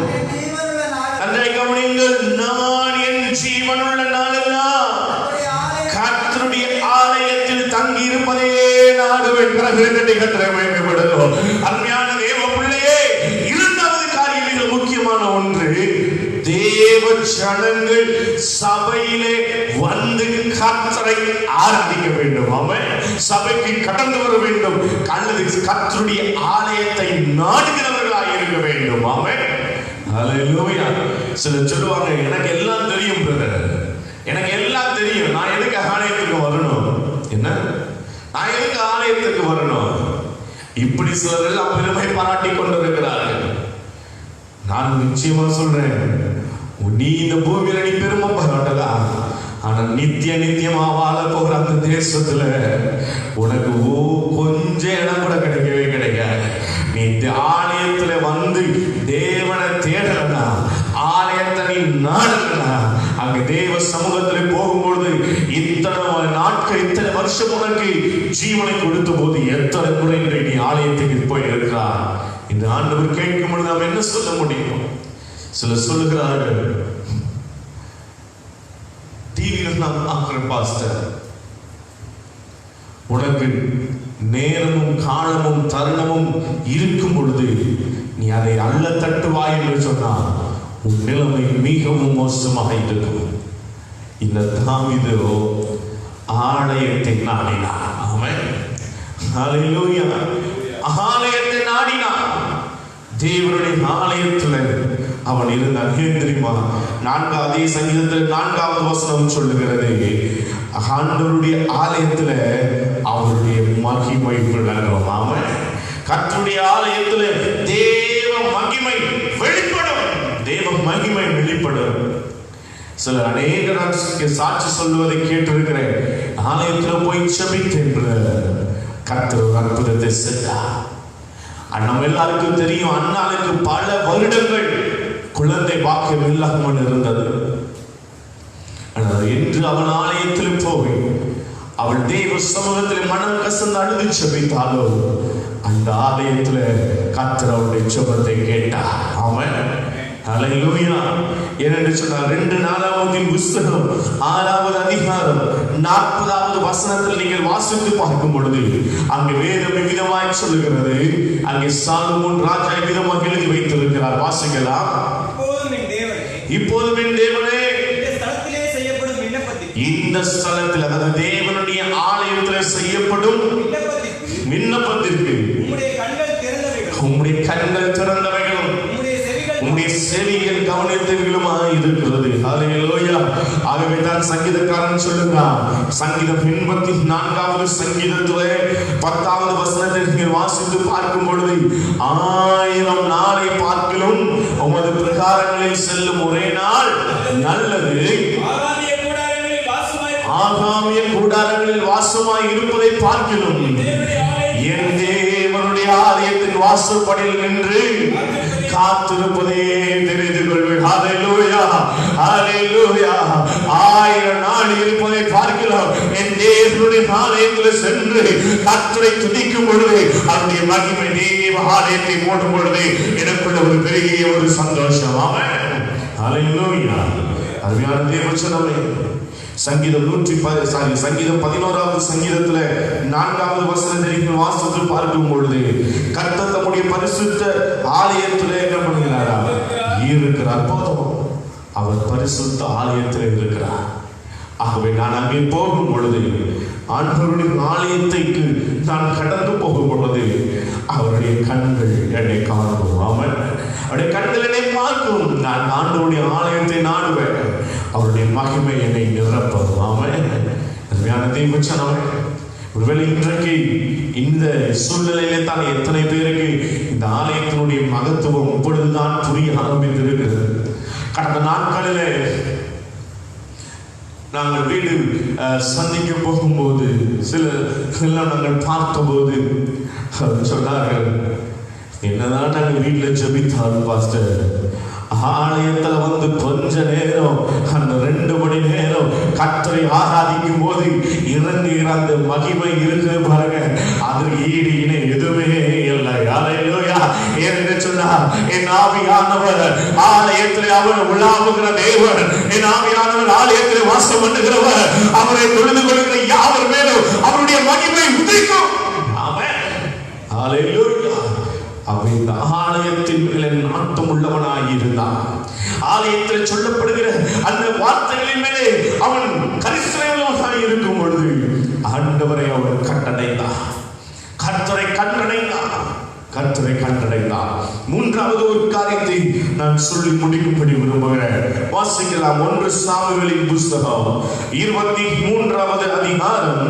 அன்றைய கவனிங்கள், நான் என் ஜீவனுள்ள நாளெல்லாம் கர்த்தருடைய ஆலயத்தில் தங்கி இருப்பதே நாடுவேன். அருமையான தேவ பிள்ளையே, இரண்டாவது காரியம் மிக முக்கியமான ஒன்று, தேவ ஜனங்கள் சபையிலே வந்து கர்த்தரை ஆராதிக்க வேண்டும். அவன் சபைக்கு கடந்து வர வேண்டும். அல்லது கர்த்தருடைய ஆலயத்தை நாடுகிறவர்களாக இருக்க வேண்டும். அவன் அல்லேலூயா. சிலர் சொல்லுவாங்க, எனக்கு எல்லாம் தெரியும் பிரதர், எனக்கு எல்லாம் தெரியும், நான் எதுக்கு ஆலயத்துக்கு வரணும்? என்ன, நான் எதுக்கு ஆலயத்துக்கு வரணும்? இப்படி சிலர் எல்லாம் பெருமை பாராட்டி கொண்டிருக்கிறார்கள். நான் நிச்சயமா சொல்றேன், நீ இந்த பூமியில நீ பெருமை பாராட்டலாம், ஆனா நித்தியமா வாழ போகிற அந்த தேசத்துல உனக்கு கொஞ்சம் இடம் கூட கிடைக்கவே கிடைக்காது. நீ ஆலயத்துல வந்து தேவனை தேடலனா, ஆலயத்தை நீ நாடலனா, அங்க தேவ சமூகத்துல போகும்பொழுது இத்தனை நாட்கள் இத்தனை வருஷம் உனக்கு ஜீவனை கொடுத்த போது எத்தனை முறை நீ ஆலயத்துக்கு போய் இருக்கிறார்? இந்த ஆண்டவர் கேட்கும் பொழுது நாம் என்ன சொல்ல முடியும்? சிலர் சொல்லுகிறார்கள், டிவியில் நான் பார்க்கிறேன் பாஸ்டர், உனக்கு நேரமும் காலமும் தருணமும் இருக்கும் பொழுது நீ அதை அல்ல தட்டுவாய் என்று சொன்னால் உன் நிலைமை மிகவும் மோசமாக இருக்கும். இந்த தாவீது ஆலயத்தை நாடினான். ஆமென். ஹல்லேலூயா. ஆலயத்தை நாடினான். தேவனுடைய ஆலயத்துல அவன் இருந்தான். ஏன் தெரியுமா? அதே சங்கீதத்தில் 4வது வசனம் சொல்லுகிறது, ஆண்டவருடைய ஆலயத்துல அவருடைய மகிமை விளங்கும். ஆமென். கர்த்தருடைய ஆலயத்துல தேவ மகிமை வெளிப்படும். தேவ மகிமை வெளிப்படும். சிலர் அநேக சாட்சி சொல்லுவதை கேட்டிருக்கிறேன். ஆலயத்துல போய் ஜெபித்தேன், கர்த்தர் ஒரு அற்புதத்தை செய்தார். நம்ம எல்லாருக்கும் தெரியும், அண்ணாளுக்கு பல வருடங்கள் குழந்தை பாக்கியம் இல்லாமல் இருந்தது. என்று அவன் ஆலயத்தில் போய் அவள் தேவ சமூகத்தில் மனம் கசந்து அழுது ஜெபித்தாலோ அந்த ஆலயத்தில் கர்த்தர் அவருடைய ஜெபத்தை கேட்டார். அவன் ஹல்லேலூயா. ஏனென்று சொன்னால் 2 நாளாகமத்தின் புஸ்தகம் 6வது அதிகாரம் 40வது வசனத்தில் நீங்கள் வாசித்து பார்க்கும் பொழுது அங்கே வேதம் விதமாய் சொல்லுகிறது. அங்கே சாலமோன் ராஜா விதமாக எழுதி வைத்திருக்கிறார். வாசிக்கலாம். இப்போதும் என் தேவனே இந்த ஸ்தலத்தில், அதாவது தேவனுடைய ஆலயத்தில் செய்யப்படும் விண்ணப்பத்திற்கு உம்முடைய கண்கள் திறந்தவைகளும் உம்முடைய செவிகள் கவனித்தவைகளுமாய் இருக்கிறது. ஹல்லேலூயா. ஆகவே தான் சங்கீதக்காரன் சொல்லுகிறான், சங்கீதம் 84வது சங்கீதத்திலே 10வது வசனத்தை நீங்கள் வாசித்து பார்க்கும் பொழுது 1000 நாளை பார்க்கிலும் உமது பிரகாரங்களில் செல்லும் ஒரே நாள் நல்லது, ஆகாமிய கூடாரங்களில் வாசமாய் இருப்பதை பார்க்கிலும் என் தேவனுடைய ஆலயத்தின் வாசற்படியில் நின்று காத்திருப்பதே தெரிந்து கொள்வேன். ஹல்லேலூயா, ஹல்லேலூயா. 1000 நாள் இருப்பதை பார்க்கிறோம். என் தேவனுடைய ஆலயத்தில் சென்று கர்த்தரை துதிக்கும் பொழுது, அவருடைய மகிமை தேவ ஆலயத்தை போடும் பொழுது எனக்குள்ள ஒரு பெரிய ஒரு சந்தோஷம். ஆமென். ஹல்லேலூயா. அருமையான தேவச்சனமே, சங்கீதம் 11வது சங்கீதத்துல 4வது வசனத்தை வாசித்து பார்க்கும் பொழுது கர்த்தர் தம்முடைய பரிசுத்த ஆலயத்திலே என்ன பண்ணுகிறாரா? இருக்கிறார். போதும், அவர் பரிசுத்த ஆலயத்தில் இருக்கிறார். ஆகவே நான் அங்கே போகும் பொழுது, ஆண்டவருடைய ஆலயத்தைக்கு நான் கடந்து போகும் பொழுது அவருடைய கண்கள் என்னை காணும். அவன் அவருடைய கண்கள் என்னை பார்க்கும். நான் ஆண்டவருடைய ஆலயத்தை நாடுவேன். அவருடைய மகிமை என்னை நிரப்பது. அவன் அருமையான தெய்வச்சனவன். ஒருவேளை இன்றைக்கு இந்த சூழ்நிலையிலே தான் எத்தனை பேருக்கு இந்த ஆலயத்தினுடைய மகத்துவம் இப்பொழுதுதான் புரிய ஆரம்பித்திருக்கிறது. கடந்த நாட்களிலே நாங்கள் வீடு சந்திக்க போகும்போது சிலர் நாங்கள் பார்த்தபோது சொன்னார்கள், என்னதான் நாங்கள் வீட்டில் ஜெபித்தாலும் பாஸ்டர், ஆலயத்துல வந்து கொஞ்ச நேரம், அந்த 2 மணி நேரம் கர்த்தரை ஆராதிக்கும் போது இறங்குகிற அந்த மகிமை இருக்கு பாருங்க, அதற்கு ஈடு இணை எதுவுமே இல்லை. ஹல்லேலூயா. ஏன்னு சொன்னா என் ஆவியானவர் ஆலயத்தில் அவர் உலாவுகிற தேவன், என் ஆவியானவர் ஆலயத்தில் வாசம் பண்ணுகிறவர், அவரை தொழுது கொள்கிற யாவர் மேலும் அவருடைய மகிமை உதிக்கும். ஆமென். ஹல்லேலூயா. அவன் இந்த ஆலயத்தின் மேலே நாட்டம் உள்ளவனாய் இருந்தான். ஆலயத்தில் சொல்லப்படுகிற அந்த வார்த்தைகளின் மேலே அவன் கரிசனையுள்ளவனாய் இருக்கும் பொழுது ஆண்டவரை அவன் கண்டடைந்தான். கர்த்தரை கண்டடைந்தான். 3வது ஒரு காரியத்தை நான் சொல்லி முடிக்கும்படி விரும்புகிறேன். வாசிக்கலாம். 1 சாமுவேலின் புஸ்தகம் 23வது அதிகாரம்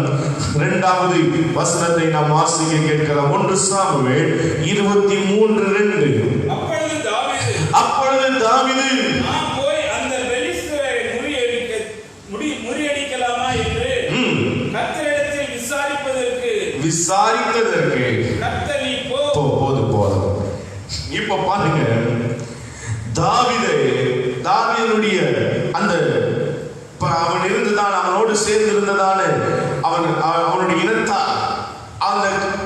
2வது வசனத்தை நாம் வாசிக்க கேட்கலாம். 1 சாமுவேல் 23:2. அப்பொழுது தாவீது நான் போய் அந்த பெலிஸ்தரை முறியடிக்கலாமா என்று கர்த்தரிடத்தில் விசாரித்ததற்கு கர்த்தர் நீ போதும். இப்ப பாருங்க, தாவீதுடைய அந்த அவன் இருந்துதான், அவனோடு சேர்ந்து இருந்ததான அவனுடைய இனத்தார்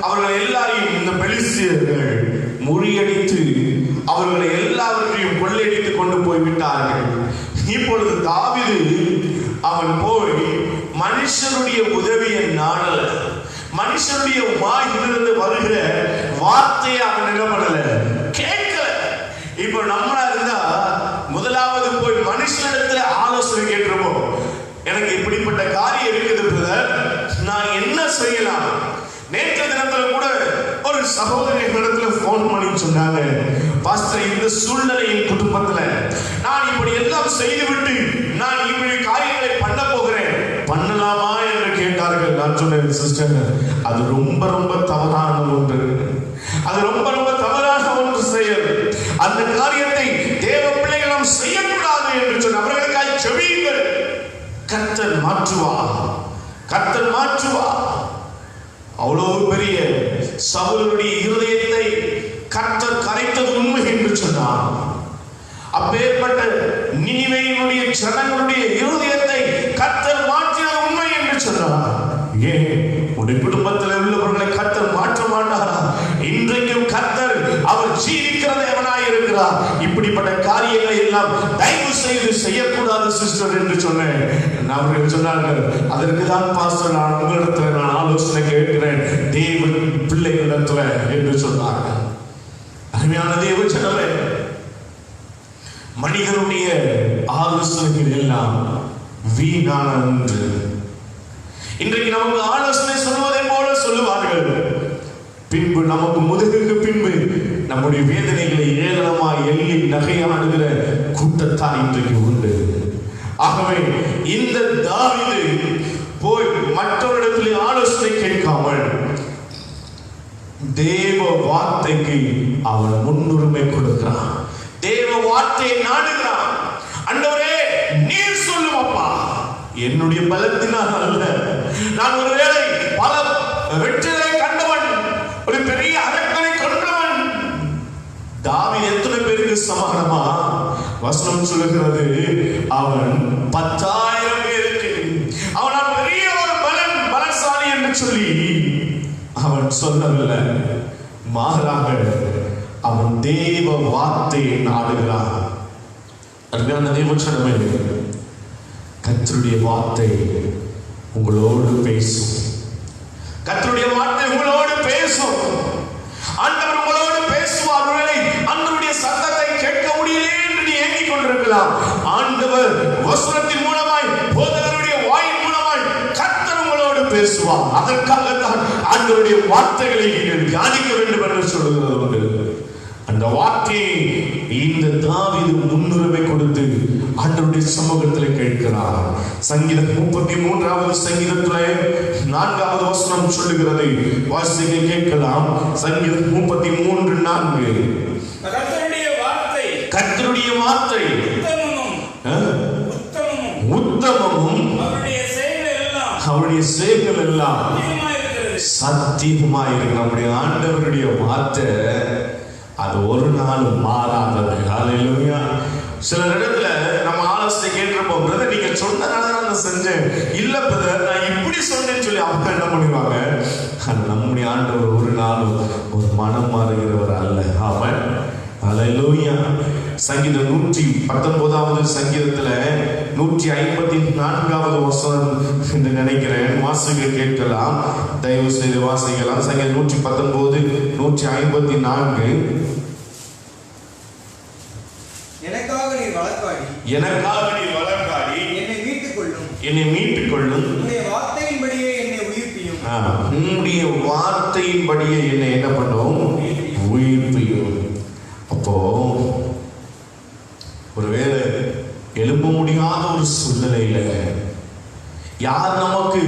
அவர்கள் எல்லாரையும் இந்த பெலிஸ்தியர்கள் முறியடித்து அவர்களை எல்லாவற்றையும் கொள்ளையடித்து கொண்டு போய்விட்டார்கள். இப்பொழுது தாவீது அவன் போய் மனுஷனுடைய உதவியை நாடல, மனுஷனுடைய வாயிலிருந்து வருகிற வார்த்தையை அவன் என்ன பண்ணல, கேட்கல. இப்ப நம்மளா இருந்தா முதலாவது போய் மனுஷனிடத்துல ஆலோசனை கேட்டிருப்போம். எனக்கு இப்படிப்பட்ட காரியம் இருக்குது பிரதர், நான் என்ன செய்யலாம்? நேற்று தினத்துல கூட ஒரு சகோதரி இடத்துல போன் பண்ணி சொன்னாங்க, பாஸ்டர் இந்த சூழ்நிலையின் குடும்பத்துல நான் இப்படி எல்லாம் செய்துவிட்டு நான் இப்படி காரியங்களை பண்ண போகிறேன், பண்ணலாமா என்று கேட்டார்கள். நான் சொன்னேன், சிஸ்டர் அது ரொம்ப ரொம்ப தவறான ஒன்று, அது ரொம்ப ரொம்ப தவறான ஒன்று செயல். அந்த காரியத்தை தேவ பிள்ளைகள் நாம் செய்யக்கூடாது என்று சொன்ன அவர்களுக்காக ஜெபியுங்கள். கர்த்தர் மாற்றுவார். அவ்வளவு பெரிய சவுலுடைய இருதயத்தை கர்த்தர் கரைத்தது உண்மை என்று சொன்னார். அப்பேற்பட்ட நினிவேயினுடைய ஜனங்களுடைய இருதயத்தை கர்த்தர் மாற்றியது உண்மை என்று சொன்னார். ஏன் உடைய குடும்பத்தில் உள்ளவர்களை கர்த்தர் மாற்ற மாட்டாரா? இன்றைக்கும் கர்த்தர் அவர் ஜீவிக்கிற தேவனாய் இருக்கிறார். இப்படிப்பட்ட காரியங்களை எல்லாம் தயவு செய்து செய்யக்கூடாது சிஸ்டர் என்று சொன்னேன். அவர்கள் சொன்னார்கள், அதற்கு தான் பாஸ்டர் நான் உங்களிடத்துல நான் ஆலோசனை கேட்கிறேன் தேவ பிள்ளைகளிடத்துல என்று சொன்னார்கள். அருமையான தேவ ஜனமே, மனிதனுடைய ஆலோசனைகள் எல்லாம் வீணான ஒன்று. இன்றைக்கு நமக்கு ஆலோசனை சொல்வதை போல சொல்லுவார்கள், பின்பு நமக்கு முதுகுக்கு பின்பு நம்முடைய வேதனைகளை ஏளனமாய் எள்ளி நகையாடுகிற கூட்டத்தான் இன்றைக்கு உண்டு. ஆகவே இந்த தாவீது போய் மற்றவரிடத்திலே ஆலோசனை கேட்காமல் தேவ வார்த்தைக்கு அவன் முன்னுரிமை கொடுக்கிறான். தேவ வார்த்தையை நாடுகிறான். ஆண்டவரே நீர் சொல்லும் அப்பா, என்னுடைய பலத்தினால் அல்ல. நான் ஒருவேளை பல வெற்றிகளை கண்டவன், ஒரு பெரிய அரக்கனை கொன்றவன். தாவீது எத்தனை பேருக்கு சமானமா? வசனம் சொல்லுகிறது, அவன் 10,000 பேருக்கு அவனால் பெரிய ஒரு பலசாலி என்று சொல்லி அவன் சொல்லவில்லை. மாறாக அவன் தேவ வார்த்தையை நாடுகிறான். அருமையான தேவச்சனமே, கர்த்தருடைய வார்த்தை உங்களோடு பேசும். கர்த்தருடைய வார்த்தை உங்களோடு பேசும். ஆண்டவர் உங்களோடு பேசுவார். ஆண்டவருடைய சத்தத்தை கேட்க முடியல என்று நீ ஏங்கிக் கொண்டிருக்கலாம். ஆண்டவர் வசனத்தின் மூலமாய், போதகருடைய வாயின் மூலமாய் கர்த்தர் உங்களோடு பேசுவார். அதற்காகத்தான் ஆண்டவருடைய வார்த்தைகளை நீங்கள் தியானிக்க வேண்டும் என்று சொல்லுகிறது உண்டு. அந்த வார்த்தையை இந்த தாவீது முன்னுரிமை கொடுத்து ஆண்டவருடைய சமூகத்தில் கேட்கிறார். சங்கீதம் 33வது சங்கீதத்திலே 4வது வசனம் சொல்லுகிறது, வாசிக்க கேட்கலாம். சங்கீதம் 33:4. கர்த்தருடைய வார்த்தை உத்தமமும் அவருடைய செயல்கள் எல்லாம் சத்தியமாய் இருக்கு. நம்முடைய ஆண்டவருடைய வார்த்தை அது ஒரு நாள் மாறாதது. ஹல்லேலூயா. சில இடத்துல நம்ம ஆலோசனை கேட்டிருப்போம், பிரதர் நீங்க சொன்னதால நான் செஞ்சேன், இல்ல பிரதர் நான் இப்படி சொன்னேன்னு சொல்லி அவங்க என்ன பண்ணுவாங்க. நம்முடைய ஆண்டவர் ஒரு நாளும் ஒரு மனம் மாறுகிறவர் அல்ல. அவன் ஹல்லேலூயா. சங்கீதம் 119வது சங்கீதத்துல 154வது வசனம் என்று நினைக்கிறேன். வாசிக்க கேட்கலாம், தயவு செய்து வாசிக்கலாம். சங்கீதம் 119 154. எனக்காக நீ வழக்காடி என்னை மீட்டுக் கொள்ளும். உம்முடைய வார்த்தையின்படியே என்னை உயிர்ப்பியும். உம்முடைய வார்த்தையின்படியே என்னை என்ன பண்ணும்? உயிர்ப்பியும். அப்போ ஒருவேளை எழும்ப முடியாத ஒரு சூழ்நிலையில யார் நமக்கு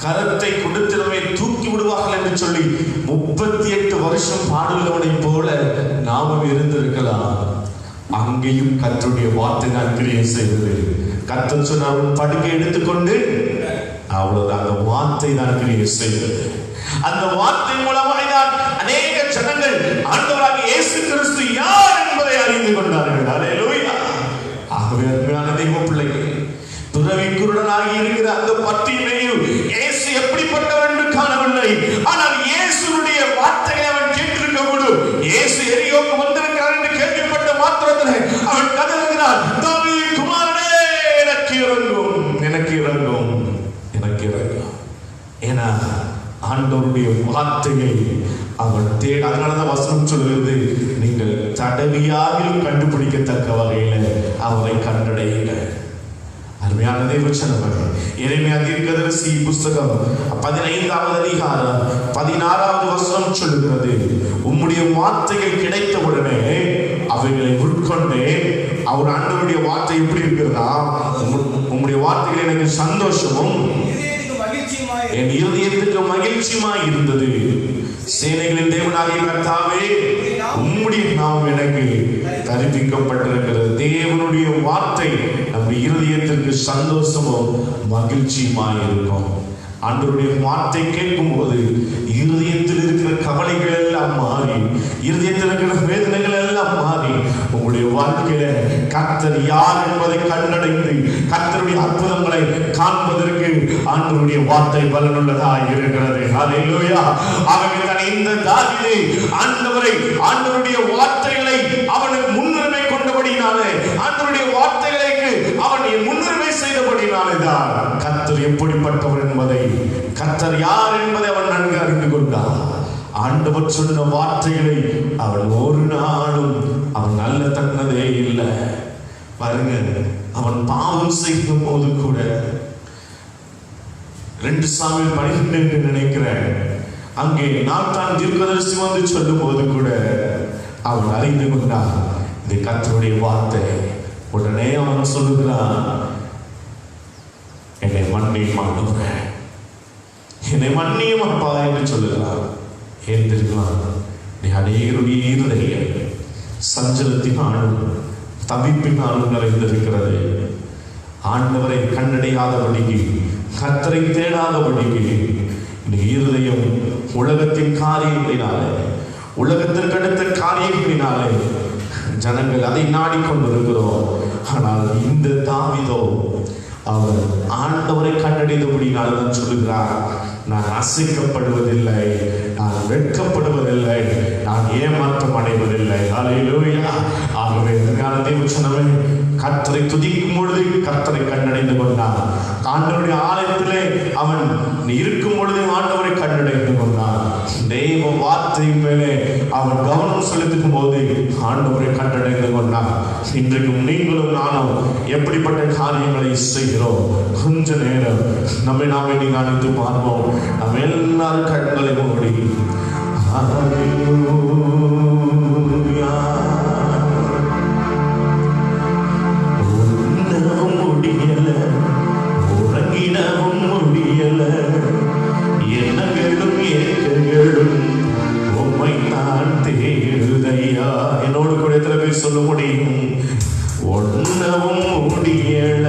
கரத்தை கொடுத்திடமே தூக்கி விடுவார்கள் என்று சொல்லி 38 வருஷம் பாடுகிறவனை போல நாமும் இருந்திருக்கலாம். அங்கேயும் கர்த்தருடைய வார்த்தை தான் கிரியை செய்தது. கர்த்தர் சொன்ன படுக்கை எடுத்துக்கொண்டு அவ்வளவு அந்த வார்த்தை தான் கிரியை செய்தது. அந்த வார்த்தை மூலமாய் தான் அநேக ஜனங்கள் ஆண்டவராக இயேசு கிறிஸ்து யார் என்பதை அறிந்து கொண்டார்கள். ஹல்லேலூயா. ஆகவே அருமையான தெய்வ பிள்ளைகள், துறவி குருடனாகி இருக்கிற அந்த பட்டியலையும் இயேசு எப்படிப்பட்டவர் என்று காணவில்லை. ஆனால் இயேசுடைய வார்த்தையை அவன் கேட்டிருக்க கூடும். இயேசு எரியோக்கு வந்திருக்கிறார் என்று கேள்விப்பட்ட மாத்திரத்திலே அவன் கதறுகிறான், தாவீதின் குமாரனே எனக்கு இறங்கும், எனக்கு இறங்கும், எனக்கு இறங்கும். ஏன்னா ஆண்டவருடைய வார்த்தையை அவன் தேட. அதனாலதான் வசனம் சொல்கிறது, நீங்கள் தடவியாகிலும் கண்டுபிடிக்கத்தக்க வகையில் அவரை கண்டடையுங்கள். அருமையான தேவச்சனமே, எரேமியா தீர்க்கதரிசி புஸ்தகம் 15வது அதிகாரம் 16வது வசனம் சொல்கிறது, உம்முடைய வார்த்தைகள் கிடைத்தவுடனே அவைகளை உட்கொண்டே. அவர் ஆண்டவருடைய வார்த்தை எப்படி இருக்கிறதா? உம்முடைய வார்த்தைகள் எனக்கு சந்தோஷமும் என் இருதயத்துக்கு மகிழ்ச்சியுமாய் இருந்தது. சேனைகளின் தேவனாகிய கர்த்தாவே, உம்முடைய நாமம் எனக்கு கற்பிக்கப்பட்டிருக்கிறது. தேவனுடைய வார்த்தை நம்முடைய இருதயத்திற்கு சந்தோஷமும் மகிழ்ச்சியுமாய் இருக்கும். ஆண்டவருடைய வார்த்தை கேட்கும் போது இருதயத்தில் இருக்கிற கவலைகள் எல்லாம் மாறி, இருதயத்தில் இருக்கிற வேதனைகள் எல்லாம் மாறி, உங்களுடைய வாழ்க்கையில கர்த்தர் யார் என்பதை கண்டடைந்து கர்த்தருடைய அற்புதங்களை காண்பதற்கு ஆண்டவருடைய வார்த்தை பலனுள்ளதாக இருக்கிறது. ஹல்லேலூயா. ஆகவே தான் இந்த தாவீது ஆண்டவருடைய வார்த்தைகளை அவனுக்கு முன்னிறுத்தி நாளில்தான் கர்த்தர் எப்படிப்பட்டவர் என்பதை, கர்த்தர் யார் என்பதை அவன் நன்கு அறிந்து கொண்டான். ஆண்டவர் சொன்ன வார்த்தைகளை அவன் ஒரு நாளும் அவன் நல்ல தன்னதே இல்லை. பாருங்க, அவன் பாவம் செய்யும் போது கூட 2 சாமுவேல் 12 என்று நினைக்கிறேன், அங்கே நாத்தான் தீர்க்கதரிசி வந்து சொல்லும் போது கூட அவன் அறிந்து கொண்டான் இது கர்த்தருடைய வார்த்தை. உடனே அவன் சொல்லுகிறான், என்னை மன்னியும் ஆண்டவரே, என்னை மன்னியும் அப்பா என்று சொல்லுகிறான். ஏன் தெரியுமா? நீ அநேகருடைய இருதயம் சஞ்சலத்தினாலும் தவிப்பினாலும் நிறைந்திருக்கிறது. ஆண்டவரை கண்டடையாதபடிக்கு, கர்த்தரை தேடாதபடிக்கு இந்த இருதயம் உலகத்தின் காரியங்களினாலே, உலகத்திற்கு அடுத்த காரியங்களினாலே ஜனங்கள் அதை நாடிக்கொண்டிருக்கிறோம். ஆனால் இந்த தாவீதோ அவர் ஆண்டவரை கண்டடைந்தபடினால் தான் சொல்லுகிறார், நான் அசைக்கப்படுவதில்லை, நான் வெட்கப்படுவதில்லை, நான் ஏமாற்றம் அடைவதில்லை. அல்லேலூயா. ஆகவே தேவச்சனமே, கர்த்தரை துதிக்கும் பொழுது கர்த்தரை கண்டடைந்து கொண்டான். ஆண்டவருடைய ஆலயத்திலே அவன் இருக்கும் பொழுது ஆண்டவரை கண்டடைந்து கொண்டான். தெய்வ வார்த்தையின் மேலே அவன் கவனம் செலுத்தும் போது ஆண்டவரை கண்டடைந்து கொண்டான். இன்றைக்கும் நீங்களும் நானும் எப்படிப்பட்ட காரியங்களை செய்கிறோம்? கொஞ்ச நேரம் நம்மை நாமே நினைத்து பார்ப்போம். நம்ம எல்லாரும் கண்களை மூடி முடியல, உறங்கிடவும் முடியல, எண்ணங்களும் ஏக்கங்களும் உம்மை நான் தேடுதையா. என்னோடு கூட எத்தனை பேர் சொல்ல முடியும்? ஒன்னவும் முடியல,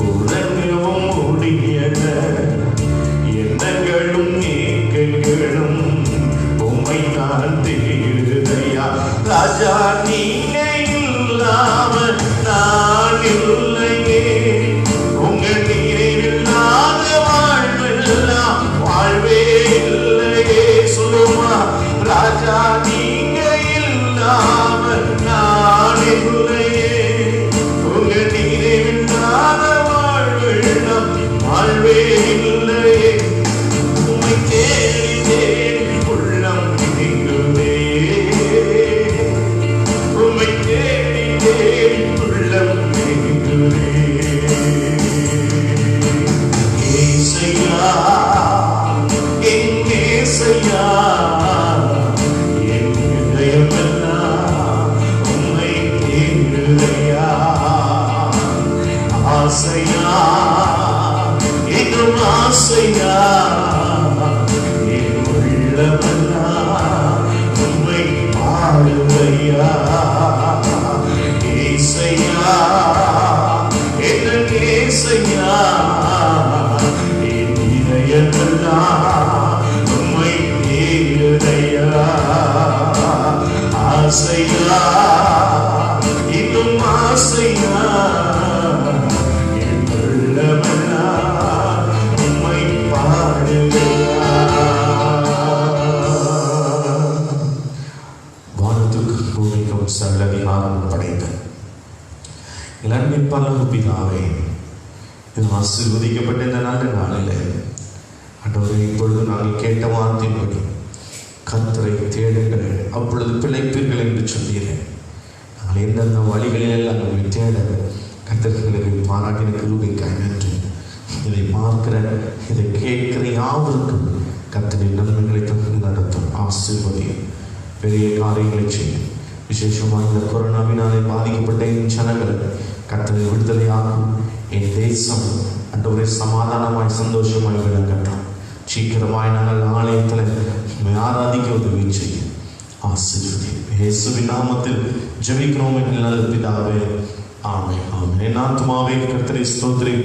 உறங்கவும் முடியல, எண்ணங்களும் ஏக்கங்களும் உம்மை நான் தேடுதையா. ராஜா நீங்க இல்லாம நான் இல்லையே, உங்க நீரில்லாத வாழ்வெல்லாம் வாழ்வே இல்லையே. சொல்லுமா, ராஜா நீங்க இல்லாம நான் இல்லையே, உங்க நீரில்லாத வாழ்வெல்லாம் வாழ்வே இல்லையே. உம்மை தேடி தேடி உள்ளம் நீங்குதே, உம்மை தேடி தேடி உள்ளம் நீங்குதே. ஏசையா, என் ஏசையா, என் இதயமெல்லாம் உம்மை தேடுதையா. ஆசையா, இன்னும் ஆசையா, என் உள்ளமெல்லாம் உம்மை பாடுதையா. ஏசையா, என்ன ஏசையா, என் இதயமெல்லாம் உம்மை தேடுதையா. ஆசையா, இன்னும் ஆசையா, என் உள்ளமெல்லாம் உம்மை பாடுதையா. வானத்துக்கு பூமிக்கும் சகல அதிகாரம் படைத்த இளம்பின் பரலோக பிதாவே, இது ஆசீர்வதிக்கப்பட்ட இந்த நல்ல நாளில் ஆண்டவரே, இப்பொழுது நாங்கள் கேட்ட வார்த்தையின்படி கர்த்தரை தேடுங்கள், அப்பொழுது பிழைப்பீர்கள் என்று சொன்னீர்கள். நாங்கள் எந்தெந்த வழிகளிலெல்லாம் நாங்கள் தேட கர்த்தர்களுக்கு பாராட்டின கிருபைக்காய் நன்றி. இதை பார்க்கிற, இதை கேட்கிற யாவருக்கும் கர்த்தரின் நன்மைகளை தந்து நடத்தும். ஆசீர்வதியும், பெரிய காரியங்களை செய்யும். விசேஷமாக இந்த கொரோனாவினாலே பாதிக்கப்பட்ட என் ஜனங்கள் கர்த்தரை விடுதலையாகும். என் தேசம் ஆண்டவரே சமாதானமாய் சந்தோஷமாய் விளங்கட்டும். சீக்கிரமாய் நாங்கள் ஆலயத்தில் ஆராதிக்க உதவி செய்யும். ஆசீர்வதி இயேசுவின் நாமத்தில் ஜெபிக்கிறோம் எங்கள் நல்ல பிதாவே. ஆமென், ஆமென். என் ஆத்துமாவே கர்த்தரை ஸ்தோத்திரி,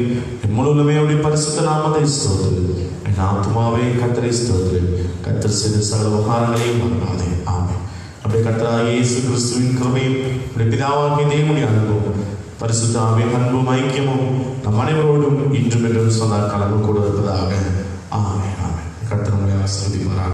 என் முழுவதுமே அவருடைய பரிசுத்த நாமத்தை ஸ்தோத்திரி. என் ஆத்துமாவே கர்த்தரை ஸ்தோத்திரி, கர்த்தர் செய்த சகல உபகாரங்களையும் மறவாதே. ஆமென். அப்படியே கர்த்தராகிய இயேசு கிறிஸ்துவின் கிருபையும் பிதாவாகிய தேவனுடைய அன்பும் பரிசுத்த ஆவியின் அன்பும் ஐக்கியமும் நம் அனைவரோடும் இன்றும் என்றும் சதா காலமும் கூட இருப்பதாக. ஆமென், ஆமென். கர்த்தர் உங்களை ஆசீர்வதிப்பாராக.